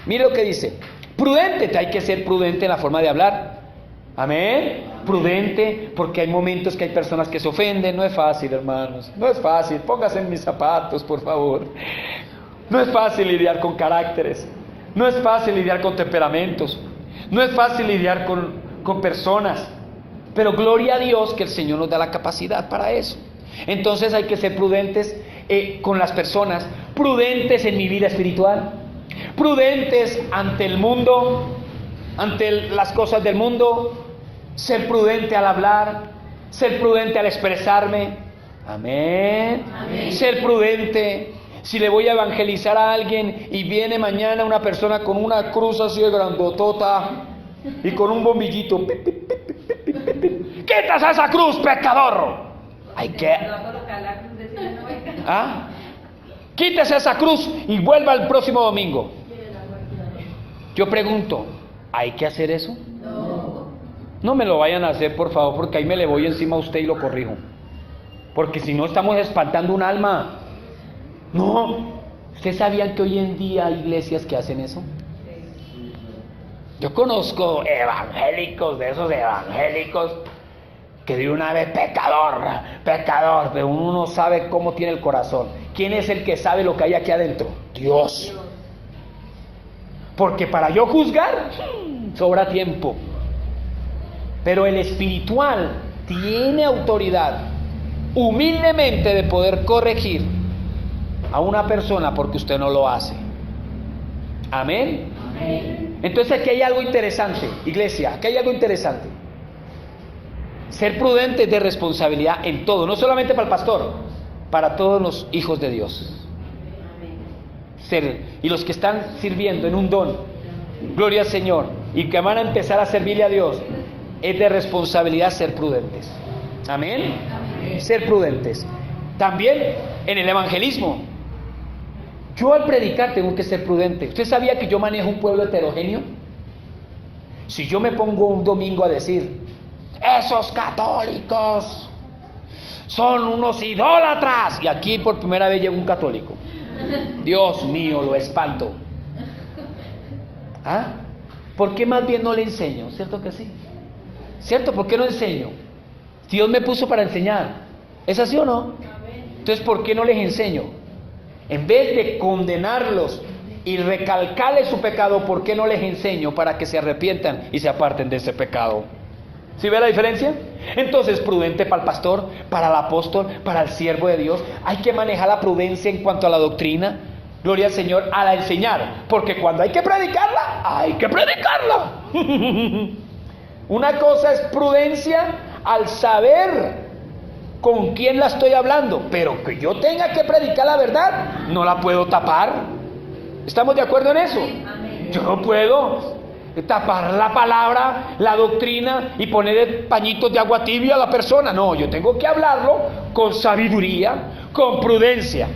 Mire lo que dice. Prudente, hay que ser prudente en la forma de hablar. Amén. Prudente, porque hay momentos que hay personas que se ofenden. No es fácil, hermanos. No es fácil. Póngase en mis zapatos, por favor. No es fácil lidiar con caracteres. No es fácil lidiar con temperamentos. No es fácil lidiar con personas. Pero gloria a Dios que el Señor nos da la capacidad para eso. Entonces hay que ser prudentes con las personas. Prudentes en mi vida espiritual. Prudentes ante el mundo, ante las cosas del mundo. Ser prudente al hablar, ser prudente al expresarme. Amén. Amén. Ser prudente. Si le voy a evangelizar a alguien y viene mañana una persona con una cruz así de grandotota y con un bombillito, ¡quitas esa cruz, pecador! Hay que... ¿Ah? Quítese esa cruz y vuelva el próximo domingo. Yo pregunto, ¿hay que hacer eso? No me lo vayan a hacer, por favor, porque ahí me le voy encima a usted y lo corrijo. Porque si no estamos espantando un alma. No. ¿Ustedes sabían que hoy en día hay iglesias que hacen eso? Yo conozco evangélicos, de esos evangélicos, que de una vez, pecador, pero uno no sabe cómo tiene el corazón. ¿Quién es el que sabe lo que hay aquí adentro? Dios. Porque para yo juzgar, sobra tiempo. Pero el espiritual tiene autoridad, humildemente, de poder corregir a una persona porque usted no lo hace. Amén. Amén. Entonces aquí hay algo interesante, iglesia, aquí hay algo interesante. Ser prudente es de responsabilidad en todo, no solamente para el pastor, para todos los hijos de Dios. Y los que están sirviendo en un don, gloria al Señor, y que van a empezar a servirle a Dios, es de responsabilidad ser prudentes. Amén. Amén. Ser prudentes. También en el evangelismo. Yo al predicar tengo que ser prudente. ¿Usted sabía que yo manejo un pueblo heterogéneo? Si yo me pongo un domingo a decir, esos católicos son unos idólatras, y aquí por primera vez llega un católico, Dios mío, lo espanto. ¿Ah? ¿Por qué más bien no le enseño? ¿Cierto que sí? ¿Cierto? ¿Por qué no enseño? Dios me puso para enseñar. ¿Es así o no? Entonces, ¿por qué no les enseño? En vez de condenarlos y recalcarles su pecado, ¿por qué no les enseño para que se arrepientan y se aparten de ese pecado? ¿Sí ve la diferencia? Entonces, prudente para el pastor, para el apóstol, para el siervo de Dios. Hay que manejar la prudencia en cuanto a la doctrina. Gloria al Señor, a la enseñar. Porque cuando hay que predicarla, hay que predicarla. Una cosa es prudencia al saber con quién la estoy hablando, pero que yo tenga que predicar la verdad, no la puedo tapar. ¿Estamos de acuerdo en eso? Amén. Yo no puedo tapar la palabra, la doctrina y poner pañitos de agua tibia a la persona. No, yo tengo que hablarlo con sabiduría, con prudencia.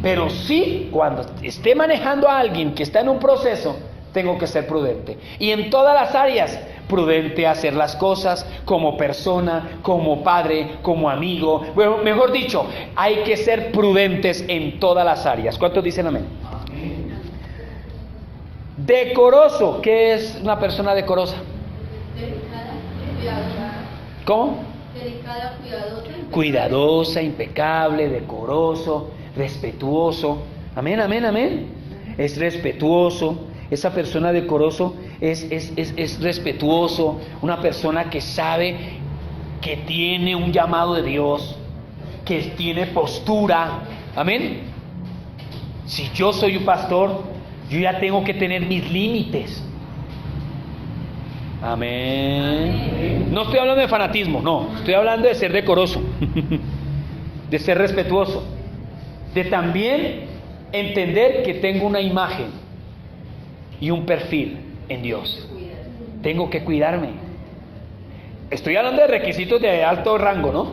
Pero sí, cuando esté manejando a alguien que está en un proceso, tengo que ser prudente. Y en todas las áreas, prudente a hacer las cosas como persona, como padre, como amigo. Bueno, mejor dicho, hay que ser prudentes en todas las áreas. ¿Cuántos dicen amén? Decoroso. ¿Qué es una persona decorosa? Delicada, cuidadosa. ¿Cómo? Delicada, cuidadosa. Cuidadosa, impecable, decoroso, respetuoso. Amén, amén, amén. Es respetuoso. Esa persona decoroso es respetuoso. Una persona que sabe que tiene un llamado de Dios, que tiene postura. Amén. Si yo soy un pastor, yo ya tengo que tener mis límites. Amén. No estoy hablando de fanatismo, no. Estoy hablando de ser decoroso, de ser respetuoso, de también Entender que tengo una imagen y un perfil en Dios. Tengo que cuidarme. Estoy hablando de requisitos de alto rango, ¿no?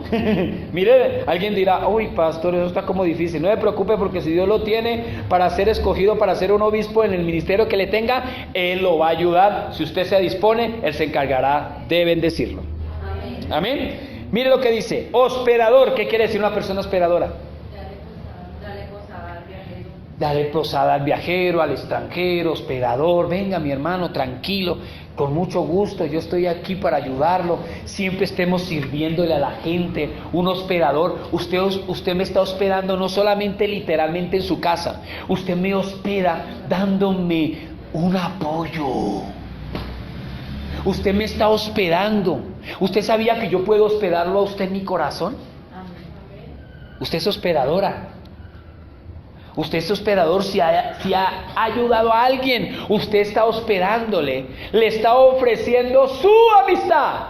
Mire, alguien dirá, uy, pastor, eso está como difícil. No se preocupe, porque si Dios lo tiene para ser escogido, para ser un obispo en el ministerio que le tenga, Él lo va a ayudar. Si usted se dispone, Él se encargará de bendecirlo. Amén. Amén. Mire lo que dice, hospedador. ¿Qué quiere decir una persona hospedadora? Dale posada al viajero. Dale posada al viajero, al extranjero, hospedador. Venga, mi hermano, tranquilo, con mucho gusto, yo estoy aquí para ayudarlo. Siempre estemos sirviéndole a la gente. Un hospedador, usted me está hospedando no solamente literalmente en su casa, usted me hospeda dándome un apoyo. Usted me está hospedando. ¿Usted sabía que yo puedo hospedarlo a usted en mi corazón? Usted es hospedadora. Usted es hospedador. Si ha ayudado a alguien, usted está hospedándole. Le está ofreciendo su amistad.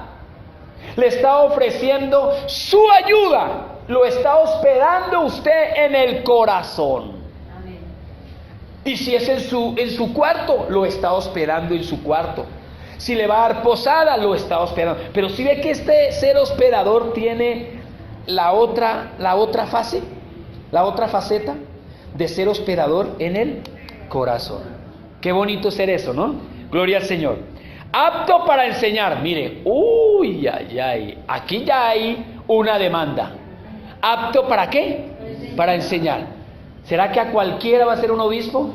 Le está ofreciendo su ayuda. Lo está hospedando usted en el corazón. Amén. Y si es en su cuarto, lo está hospedando en su cuarto. Si le va a dar posada, lo está hospedando. Pero si ve que este ser hospedador tiene la otra fase, la otra faceta de ser hospedador en el corazón. Qué bonito ser eso, ¿no? Gloria al Señor. Apto para enseñar. Mire, uy, ay, ay, aquí ya hay una demanda. ¿Apto para qué? Para enseñar. ¿Será que a cualquiera va a ser un obispo?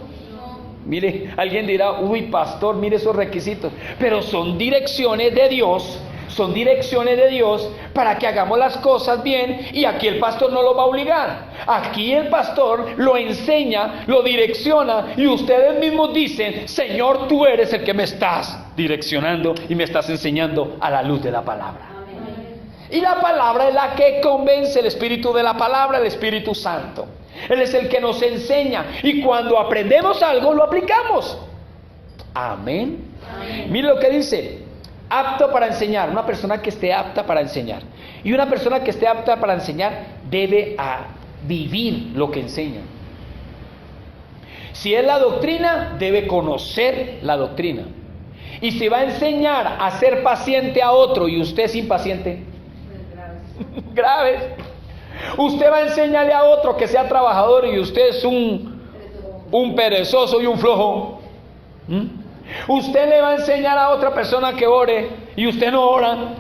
Mire, alguien dirá, uy, pastor, mire esos requisitos. Pero son direcciones de Dios. Son direcciones de Dios para que hagamos las cosas bien, y aquí el pastor no lo va a obligar. Aquí el pastor lo enseña, lo direcciona, y ustedes mismos dicen, Señor, tú eres el que me estás direccionando y me estás enseñando a la luz de la palabra. Y la palabra es la que convence. El espíritu de la palabra, el Espíritu Santo. Él es el que nos enseña, y cuando aprendemos algo lo aplicamos. Amén. Mire lo que dice. Apto para enseñar, una persona que esté apta para enseñar. Y una persona que esté apta para enseñar debe vivir lo que enseña. Si es la doctrina, debe conocer la doctrina. Y si va a enseñar a ser paciente a otro y usted es impaciente, grave. Usted va a enseñarle a otro que sea trabajador y usted es un perezoso y un flojo. Usted le va a enseñar a otra persona que ore y usted no ora.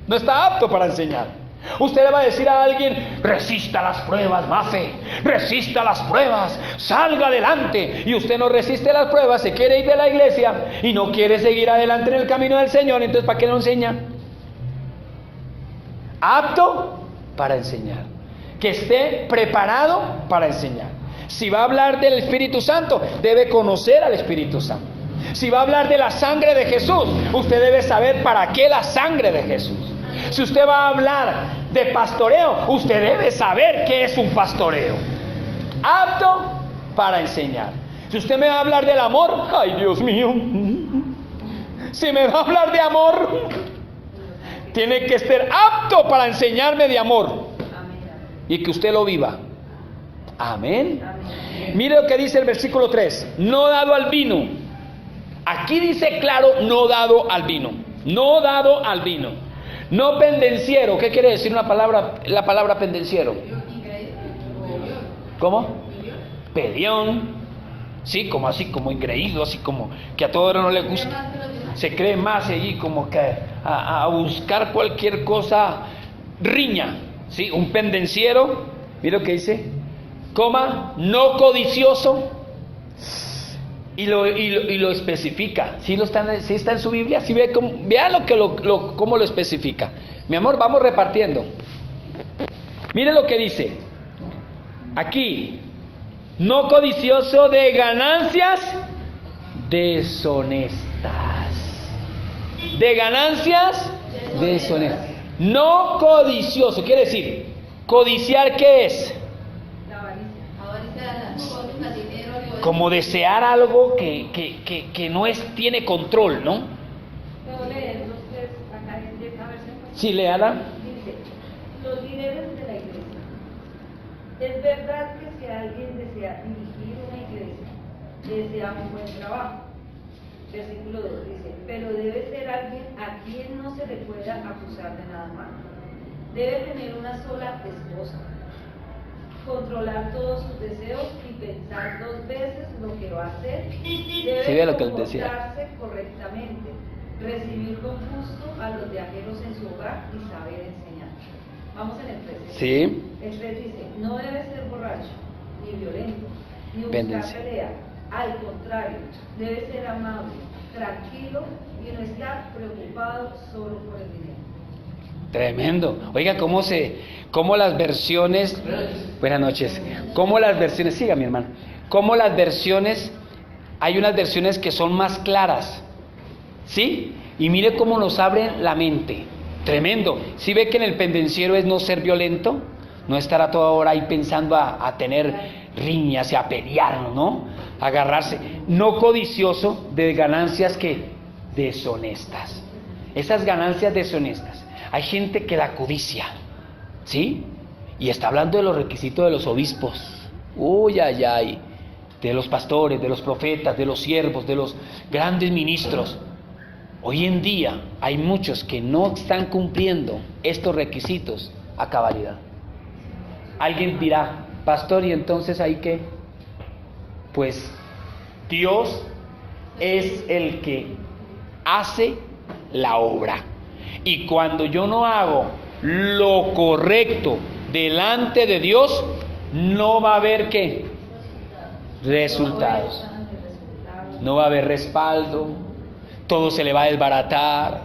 No está apto para enseñar. Usted le va a decir a alguien, resista las pruebas, Mafe, resista las pruebas, salga adelante. Y usted no resiste las pruebas, se quiere ir de la iglesia y no quiere seguir adelante en el camino del Señor. Entonces, ¿para qué lo enseña? Apto para enseñar. Que esté preparado para enseñar. Si va a hablar del Espíritu Santo, debe conocer al Espíritu Santo. Si va a hablar de la sangre de Jesús, usted debe saber para qué la sangre de Jesús. Si usted va a hablar de pastoreo, usted debe saber qué es un pastoreo. Apto para enseñar. Si usted me va a hablar del amor, ay Dios mío, si me va a hablar de amor, tiene que estar apto para enseñarme de amor y que usted lo viva. Amén. Mire lo que dice el versículo 3. No dado al vino. Aquí dice claro, no dado al vino. No dado al vino. No pendenciero. ¿Qué quiere decir la palabra pendenciero? ¿Cómo? Peleón. Sí, como así, como ingreído, así como que a todo no le gusta. Se cree más allí, como que a buscar cualquier cosa, riña. Sí, un pendenciero. Mire lo que dice. Coma, no codicioso, y lo especifica. Si está en su Biblia, si ve vean cómo lo especifica. Mi amor, vamos repartiendo. Mire lo que dice aquí: no codicioso de ganancias deshonestas. De ganancias deshonestas. No codicioso, quiere decir, codiciar, ¿qué es? Como desear algo que no tiene control, ¿no? Sí, léala. Los líderes de la iglesia Es verdad que si alguien desea dirigir una iglesia, desea un buen trabajo. Versículo 2 dice, pero debe ser alguien a quien no se le pueda acusar de nada malo. Debe tener una sola esposa, controlar todos sus deseos y pensar 2 veces lo que va a hacer. Debe comportarse correctamente, recibir con gusto a los viajeros en su hogar y saber enseñar. Vamos en el 13. Sí. El 3 dice, no debe ser borracho, ni violento, ni buscar pelea. Al contrario, debe ser amable, tranquilo y no estar preocupado solo por el dinero. Tremendo. Oiga, cómo las versiones, buenas noches, cómo las versiones, siga mi hermano, cómo las versiones, hay unas versiones que son más claras, ¿sí? Y mire cómo nos abren la mente. Tremendo. ¿Sí ve que en el pendenciero es no ser violento? No estar a toda hora ahí pensando a tener riñas y a pelearnos, ¿no? Agarrarse. No codicioso de ganancias que deshonestas. Esas ganancias deshonestas. Hay gente que la codicia, ¿sí? Y está hablando de los requisitos de los obispos. Uy, ay, ay. De los pastores, de los profetas, de los siervos, de los grandes ministros. Hoy en día hay muchos que no están cumpliendo estos requisitos a cabalidad. Alguien dirá, pastor, ¿y entonces hay qué? Pues Dios es el que hace la obra. Y cuando yo no hago lo correcto delante de Dios, no va a haber ¿qué? Resultados. No va a haber respaldo. Todo se le va a desbaratar.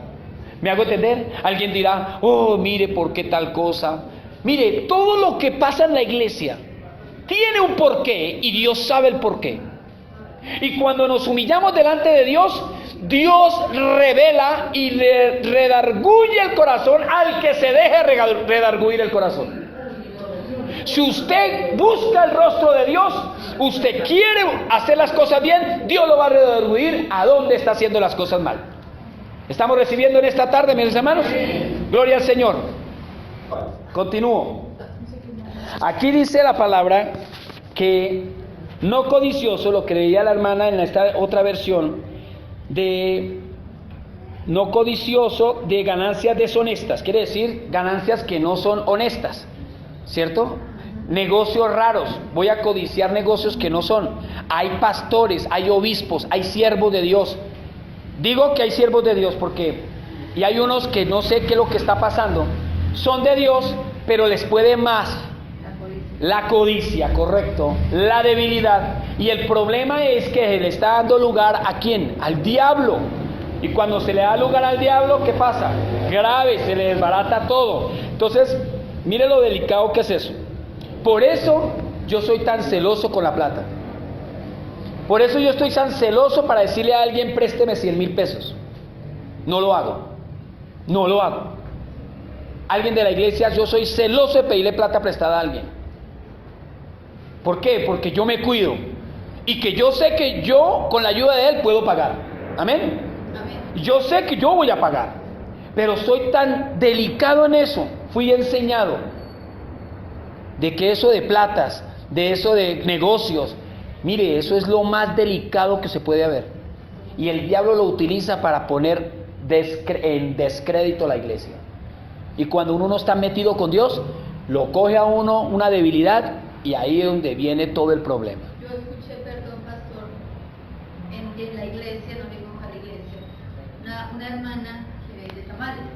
¿Me hago entender? Alguien dirá, oh, mire, ¿por qué tal cosa? Mire, todo lo que pasa en la iglesia tiene un porqué y Dios sabe el porqué. Y cuando nos humillamos delante de Dios, Dios revela y le redarguye el corazón al que se deje redarguir el corazón. Si usted busca el rostro de Dios, usted quiere hacer las cosas bien, Dios lo va a redarguir a donde está haciendo las cosas mal. ¿Estamos recibiendo en esta tarde, mis hermanos? Gloria al Señor. Continúo. Aquí dice la palabra que no codicioso, lo que leía la hermana en esta otra versión, de no codicioso de ganancias deshonestas, quiere decir ganancias que no son honestas, ¿cierto? Negocios raros, voy a codiciar negocios que no son. Hay pastores, hay obispos, hay siervos de Dios. Digo que hay siervos de Dios porque, y hay unos que no sé qué es lo que está pasando, son de Dios, pero les puede más la codicia, correcto, la debilidad. Y el problema es que se le está dando lugar ¿a quién? Al diablo. Y cuando se le da lugar al diablo, ¿qué pasa? Grave, se le desbarata todo. Entonces, mire lo delicado que es eso. Por eso yo soy tan celoso con la plata. Por eso yo estoy tan celoso para decirle a alguien, présteme 100,000 pesos. No lo hago. No lo hago. Alguien de la iglesia, yo soy celoso de pedirle plata prestada a alguien. ¿Por qué? Porque yo me cuido. Y que yo sé que yo, con la ayuda de Él, puedo pagar. ¿Amén? Amén. Yo sé que yo voy a pagar. Pero soy tan delicado en eso. Fui enseñado de que eso de platas, de eso de negocios, mire, eso es lo más delicado que se puede haber. Y el diablo lo utiliza para poner en descrédito la iglesia. Y cuando uno no está metido con Dios, lo coge a uno una debilidad y ahí es donde viene todo el problema. Yo escuché, perdón, pastor, en la iglesia, no digo a la iglesia, una hermana que vende tamales,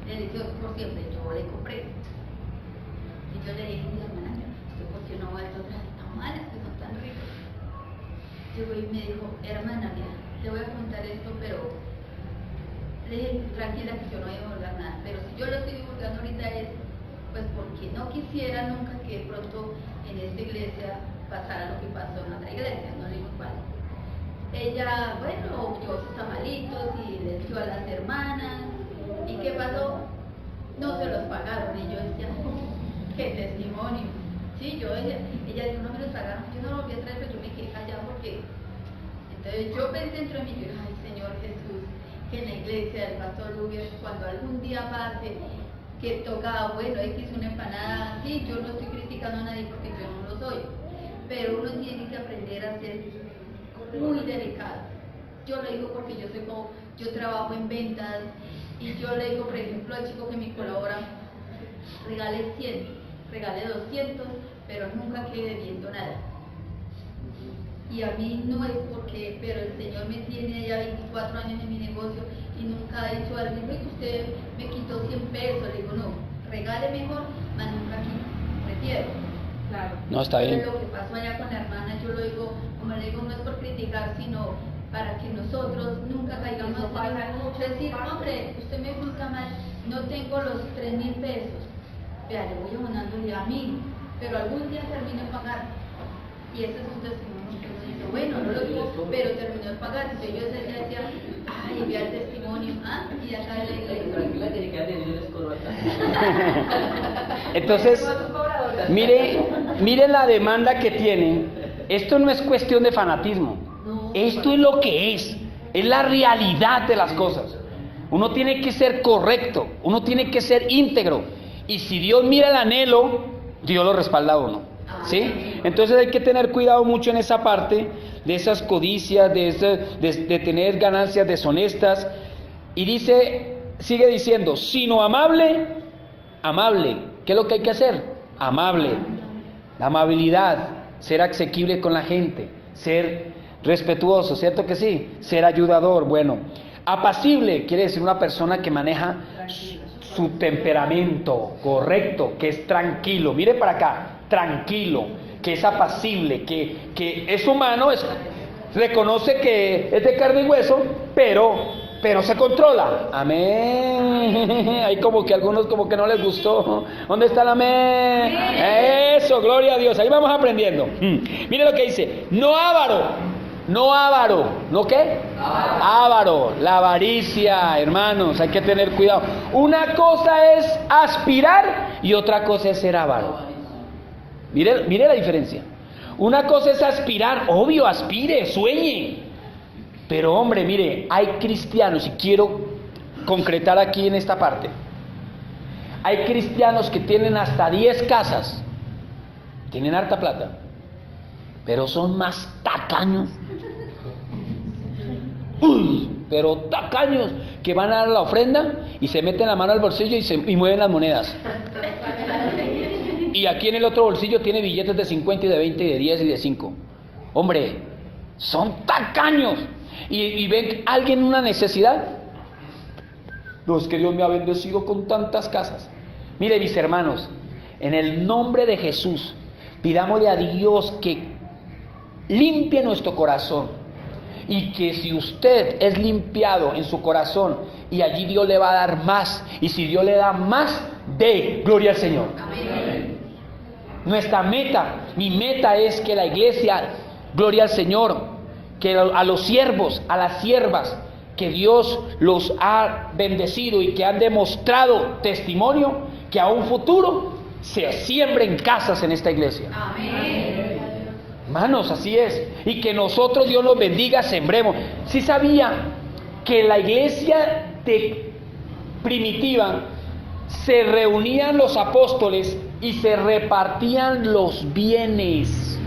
deliciosos por siempre, yo le compré. Y yo le dije, mi hermana, ¿por qué no va a traer tamales que son tan ricos? Llegó y me dijo, hermana, mira, te voy a contar esto, pero le dije, tranquila, que yo no voy a divulgar nada, pero si yo lo estoy divulgando ahorita es pues porque no quisiera nunca que de pronto en esta iglesia pasara lo que pasó en otra iglesia, no digo cuál. Ella, bueno, yo sus tamalitos y les dio a las hermanas, ¿y qué pasó? No se los pagaron, y yo decía, qué testimonio. Sí, yo decía, ella dijo, no me los pagaron, yo no lo volví a traer, pero yo me quedé callada porque, entonces yo pensé dentro de mí, ay Señor Jesús, que en la iglesia del pastor Luguer, cuando algún día pase, que toca, bueno, X una empanada, sí, yo no estoy criticando a nadie porque yo no lo soy, pero uno tiene que aprender a ser muy delicado. Yo lo digo porque yo trabajo en ventas y yo le digo, por ejemplo, al chico que me colabora, regale 100, regale 200, pero nunca quede debiendo nada. Y a mí no es porque, pero el Señor me tiene ya 24 años en mi negocio y nunca ha dicho algo, que usted me quitó 100 pesos. Le digo, no, regale mejor, mas nunca refiero. Claro. No, está bien. Pero lo que pasó allá con la hermana, yo lo digo, como le digo, no es por criticar, sino para que nosotros nunca caigamos en decir, hombre, usted me juzga mal, no tengo los 3.000 pesos. Vea, le voy abonándole a 1.000, pero algún día termino de pagar. Y ese es un testimonio que uno dice, bueno, no lo digo, pero terminó de pagar. Entonces yo ese día decía, ay, enviar el testimonio, y acá de la iglesia. Tranquila, tiene que hacer el escoro acá. Entonces, mire la demanda que tiene. Esto no es cuestión de fanatismo. Esto es lo que es la realidad de las cosas. Uno tiene que ser correcto, uno tiene que ser íntegro. Y si Dios mira el anhelo, Dios lo respalda a uno. ¿Sí? Entonces hay que tener cuidado mucho en esa parte de esas codicias, de tener ganancias deshonestas. Y sigue diciendo, sino amable. ¿Qué es lo que hay que hacer? Amable. La amabilidad, ser asequible con la gente, ser respetuoso, ¿cierto que sí? Ser ayudador, bueno. Apacible quiere decir una persona que maneja su temperamento correcto, que es tranquilo. Mire para acá, tranquilo, que es apacible, que es humano, reconoce que es de carne y hueso, pero se controla. Amén. Hay como que algunos como que no les gustó. ¿Dónde está el amén? Eso, gloria a Dios. Ahí vamos aprendiendo. Mire lo que dice, no avaro. ¿No qué? Avaro, la avaricia, hermanos, hay que tener cuidado. Una cosa es aspirar y otra cosa es ser avaro. Mire la diferencia. Una cosa es aspirar, obvio, aspire, sueñe. Pero hombre, mire, hay cristianos, y quiero concretar aquí en esta parte. Hay cristianos que tienen hasta 10 casas, tienen harta plata, pero son más tacaños. Pero tacaños, que van a dar la ofrenda y se meten la mano al bolsillo y mueven las monedas. Y aquí en el otro bolsillo tiene billetes de 50 y de 20 y de 10 y de 5. Hombre, son tacaños. Y ven a alguien una necesidad. No, es que Dios me ha bendecido con tantas casas. Mire, mis hermanos, en el nombre de Jesús, pidámosle a Dios que limpie nuestro corazón. Y que si usted es limpiado en su corazón, y allí Dios le va a dar más, y si Dios le da más, dé gloria al Señor. Amén. Nuestra meta, mi meta es que la iglesia, gloria al Señor, que a los siervos, a las siervas, que Dios los ha bendecido y que han demostrado testimonio, que a un futuro se siembren casas en esta iglesia. Amén. Hermanos, así es. Y que nosotros, Dios nos bendiga, sembremos. ¿Sí sabía que la iglesia primitiva se reunían los apóstoles y se repartían los bienes?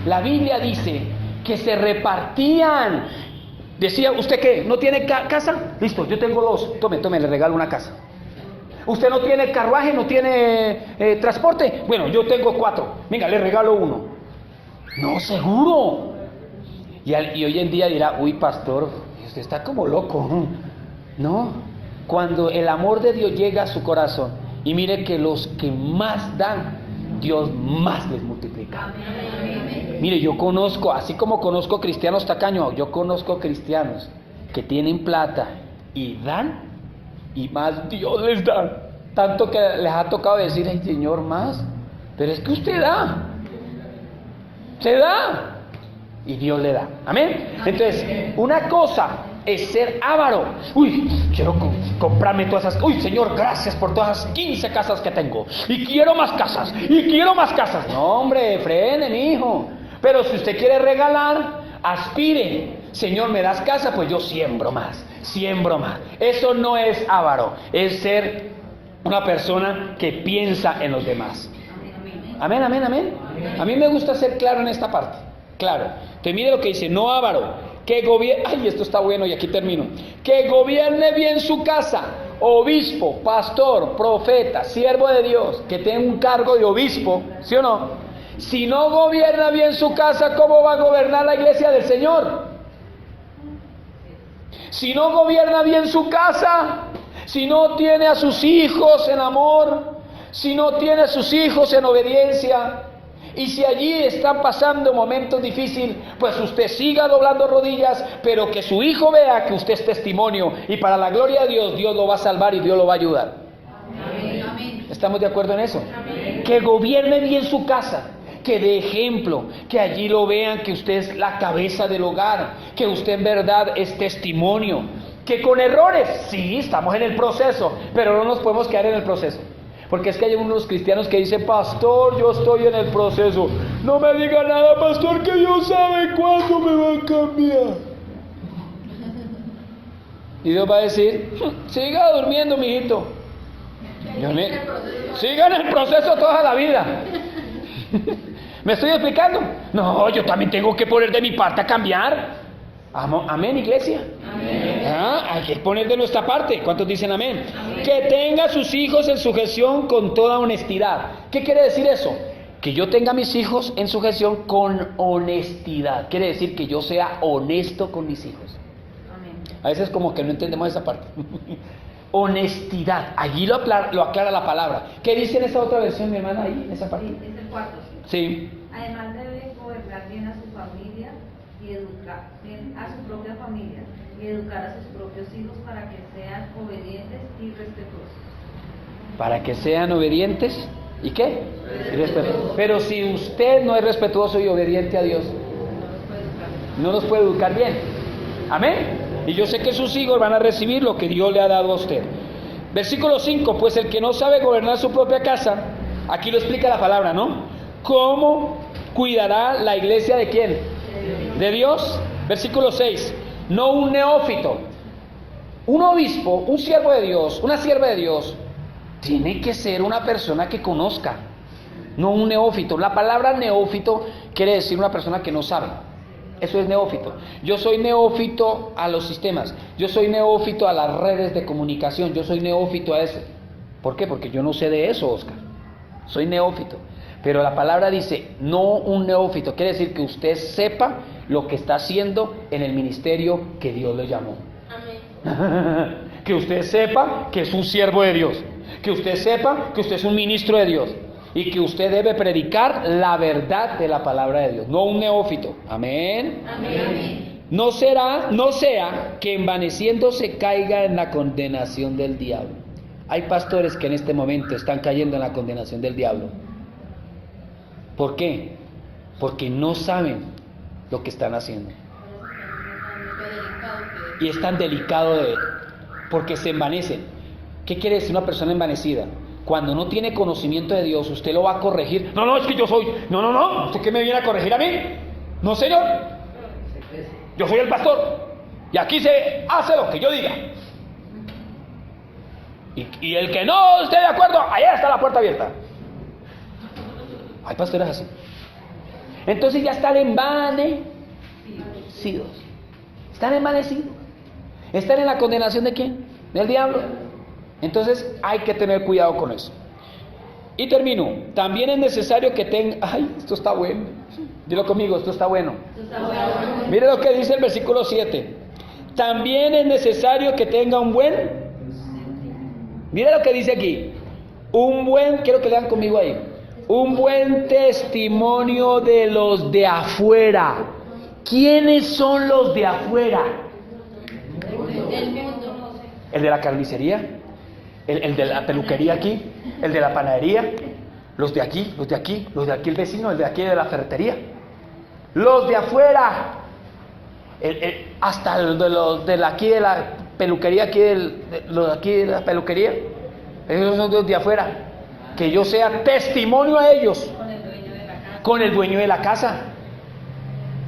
La Biblia dice que se repartían. Decía, ¿usted qué? ¿No tiene casa? Listo, yo tengo 2. Tome, le regalo una casa. ¿Usted no tiene carruaje? ¿No tiene transporte? Bueno, yo tengo 4. Venga, le regalo 1. No, seguro. Y hoy en día dirá, uy, pastor, usted está como loco. No, cuando el amor de Dios llega a su corazón, y mire que los que más dan, Dios más les multiplica. Mire, yo conozco, así como conozco cristianos tacaños, yo conozco cristianos que tienen plata y dan, y más Dios les da. Tanto que les ha tocado decir, ay, Señor, más. Pero es que usted da. Se da y Dios le da. Amén. Entonces, una cosa es ser avaro. Uy, quiero comprarme todas esas. Uy, Señor, gracias por todas esas 15 casas que tengo. Y quiero más casas. Y quiero más casas. No, hombre, frenen, hijo. Pero si usted quiere regalar, aspire. Señor, ¿me das casa? Pues yo siembro más. Eso no es avaro. Es ser una persona que piensa en los demás. Amén, amén, amén. A mí me gusta ser claro en esta parte. Claro. Te mire lo que dice, no avaro, que gobierne, ay, esto está bueno y aquí termino. Que gobierne bien su casa, obispo, pastor, profeta, siervo de Dios, que tenga un cargo de obispo, ¿sí o no? Si no gobierna bien su casa, ¿cómo va a gobernar la iglesia del Señor? Si no gobierna bien su casa, si no tiene a sus hijos en amor, si no tiene a sus hijos en obediencia, y si allí están pasando momentos difíciles, pues usted siga doblando rodillas, pero que su hijo vea que usted es testimonio, y para la gloria de Dios, Dios lo va a salvar y Dios lo va a ayudar. Amén. ¿Estamos de acuerdo en eso? Amén. Que gobierne bien su casa, que dé ejemplo, que allí lo vean que usted es la cabeza del hogar, que usted en verdad es testimonio, que con errores, sí, estamos en el proceso, pero no nos podemos quedar en el proceso. Porque es que hay unos cristianos que dicen, pastor, yo estoy en el proceso, no me diga nada, pastor, que Dios sabe cuándo me va a cambiar. Y Dios va a decir, siga durmiendo, mijito. Siga en el proceso toda la vida. ¿Me estoy explicando? No, yo también tengo que poner de mi parte a cambiar. Amén, iglesia. Amén. Hay que poner de nuestra parte. ¿Cuántos dicen amén? Amén? Que tenga a sus hijos en sujeción con toda honestidad. ¿Qué quiere decir eso? Que yo tenga a mis hijos en sujeción con honestidad. Quiere decir que yo sea honesto con mis hijos. Amén. A veces como que no entendemos esa parte. Honestidad. Allí lo aclara la palabra. ¿Qué dice en esa otra versión, mi hermana, ahí, en esa parte? Sí, es el 4. Sí. Además debe gobernar bien a su familia y educar bien a su propia familia y educar a sus propios hijos para que sean obedientes y respetuosos. Para que sean obedientes ¿y qué? Y respetuosos. Pero si usted no es respetuoso y obediente a Dios, no los puede educar bien. Amén. Y yo sé que sus hijos van a recibir lo que Dios le ha dado a usted. Versículo 5, pues el que no sabe gobernar su propia casa, aquí lo explica la palabra, ¿no? ¿Cómo cuidará la iglesia de quién? De Dios. Versículo 6, no un neófito. Un obispo, un siervo de Dios, una sierva de Dios, tiene que ser una persona que conozca, no un neófito. La palabra neófito quiere decir una persona que no sabe. Eso es neófito. Yo soy neófito a los sistemas, yo soy neófito a las redes de comunicación, yo soy neófito a eso. ¿Por qué? Porque yo no sé de eso, Oscar. Soy neófito. Pero la palabra dice, no un neófito. Quiere decir que usted sepa lo que está haciendo en el ministerio que Dios le llamó. Amén. Que usted sepa que es un siervo de Dios. Que usted sepa que usted es un ministro de Dios. Y que usted debe predicar la verdad de la palabra de Dios, no un neófito. Amén. Amén. No sea que envaneciéndose caiga en la condenación del diablo. Hay pastores que en este momento están cayendo en la condenación del diablo. ¿Por qué? Porque no saben lo que están haciendo. Y es tan delicado porque se envanecen. ¿Qué quiere decir una persona envanecida? Cuando no tiene conocimiento de Dios, usted lo va a corregir. No, es que yo soy. No. ¿Usted qué me viene a corregir a mí? No, señor. Yo soy el pastor. Y aquí se hace lo que yo diga. Y el que no esté de acuerdo, allá está la puerta abierta. Hay pastores así. Entonces ya están envanecidos. Están envanecidos. ¿Están en la condenación de quién? Del diablo. Entonces hay que tener cuidado con eso. Y termino. También es necesario que tenga... Ay, esto está bueno. Dilo conmigo, esto está bueno. Mire lo que dice el versículo 7. También es necesario que tenga un buen... Mire lo que dice aquí. Quiero que lean conmigo ahí. Un buen testimonio de los de afuera. ¿Quiénes son los de afuera? El de la carnicería. El de la peluquería aquí, el de la panadería, los de aquí el vecino, el de aquí de la ferretería, los de afuera, hasta los de aquí de la peluquería, los de aquí de la peluquería, esos son los de afuera, que yo sea testimonio a ellos, con el dueño de la casa.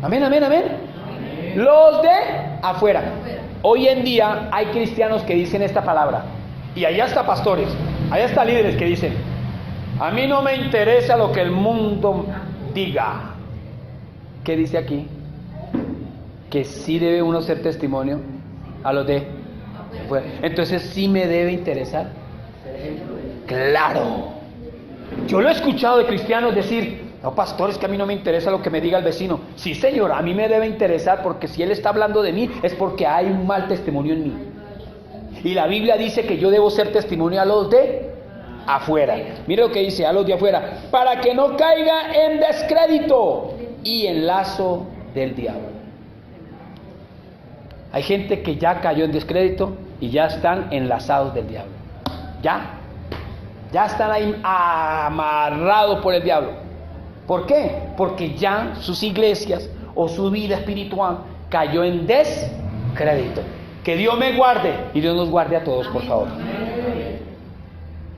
Amén. Los de afuera. Hoy en día hay cristianos que dicen esta palabra. Y allá hasta pastores. Hay hasta líderes que dicen, a mí no me interesa lo que el mundo diga. ¿Qué dice aquí? Que sí debe uno ser testimonio a los de afuera. Entonces sí me debe interesar. Claro. Yo lo he escuchado de cristianos decir, no, pastor, es que a mí no me interesa lo que me diga el vecino. Sí, señor, a mí me debe interesar, porque si él está hablando de mí es porque hay un mal testimonio en mí. Y la Biblia dice que yo debo ser testimonio a los de afuera. Mire lo que dice, a los de afuera, para que no caiga en descrédito y en lazo del diablo. Hay gente que ya cayó en descrédito y ya están enlazados del diablo. Ya están ahí amarrados por el diablo. ¿Por qué? Porque ya sus iglesias o su vida espiritual cayó en descrédito. Que Dios me guarde y Dios nos guarde a todos, por favor.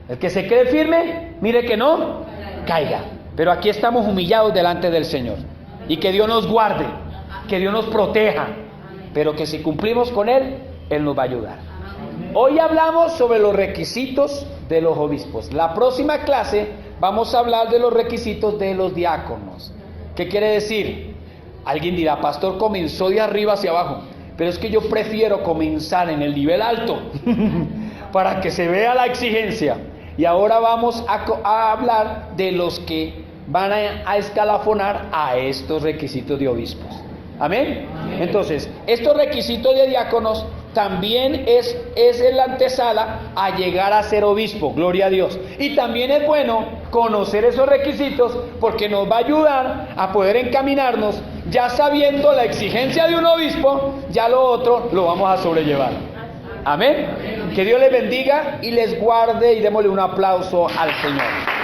El que se quede firme, mire que no caiga. Pero aquí estamos humillados delante del Señor. Y que Dios nos guarde, que Dios nos proteja. Pero que si cumplimos con Él, Él nos va a ayudar. Hoy hablamos sobre los requisitos de los obispos. La próxima clase vamos a hablar de los requisitos de los diáconos. ¿Qué quiere decir? Alguien dirá, pastor, comenzó de arriba hacia abajo. Pero es que yo prefiero comenzar en el nivel alto para que se vea la exigencia. Y ahora vamos a hablar de los que van a escalafonar a estos requisitos de obispos. ¿Amén? Entonces, estos requisitos de diáconos también es la antesala a llegar a ser obispo, gloria a Dios. Y también es bueno conocer esos requisitos porque nos va a ayudar a poder encaminarnos, ya sabiendo la exigencia de un obispo, ya lo otro lo vamos a sobrellevar. Amén. Que Dios les bendiga y les guarde, y démosle un aplauso al Señor.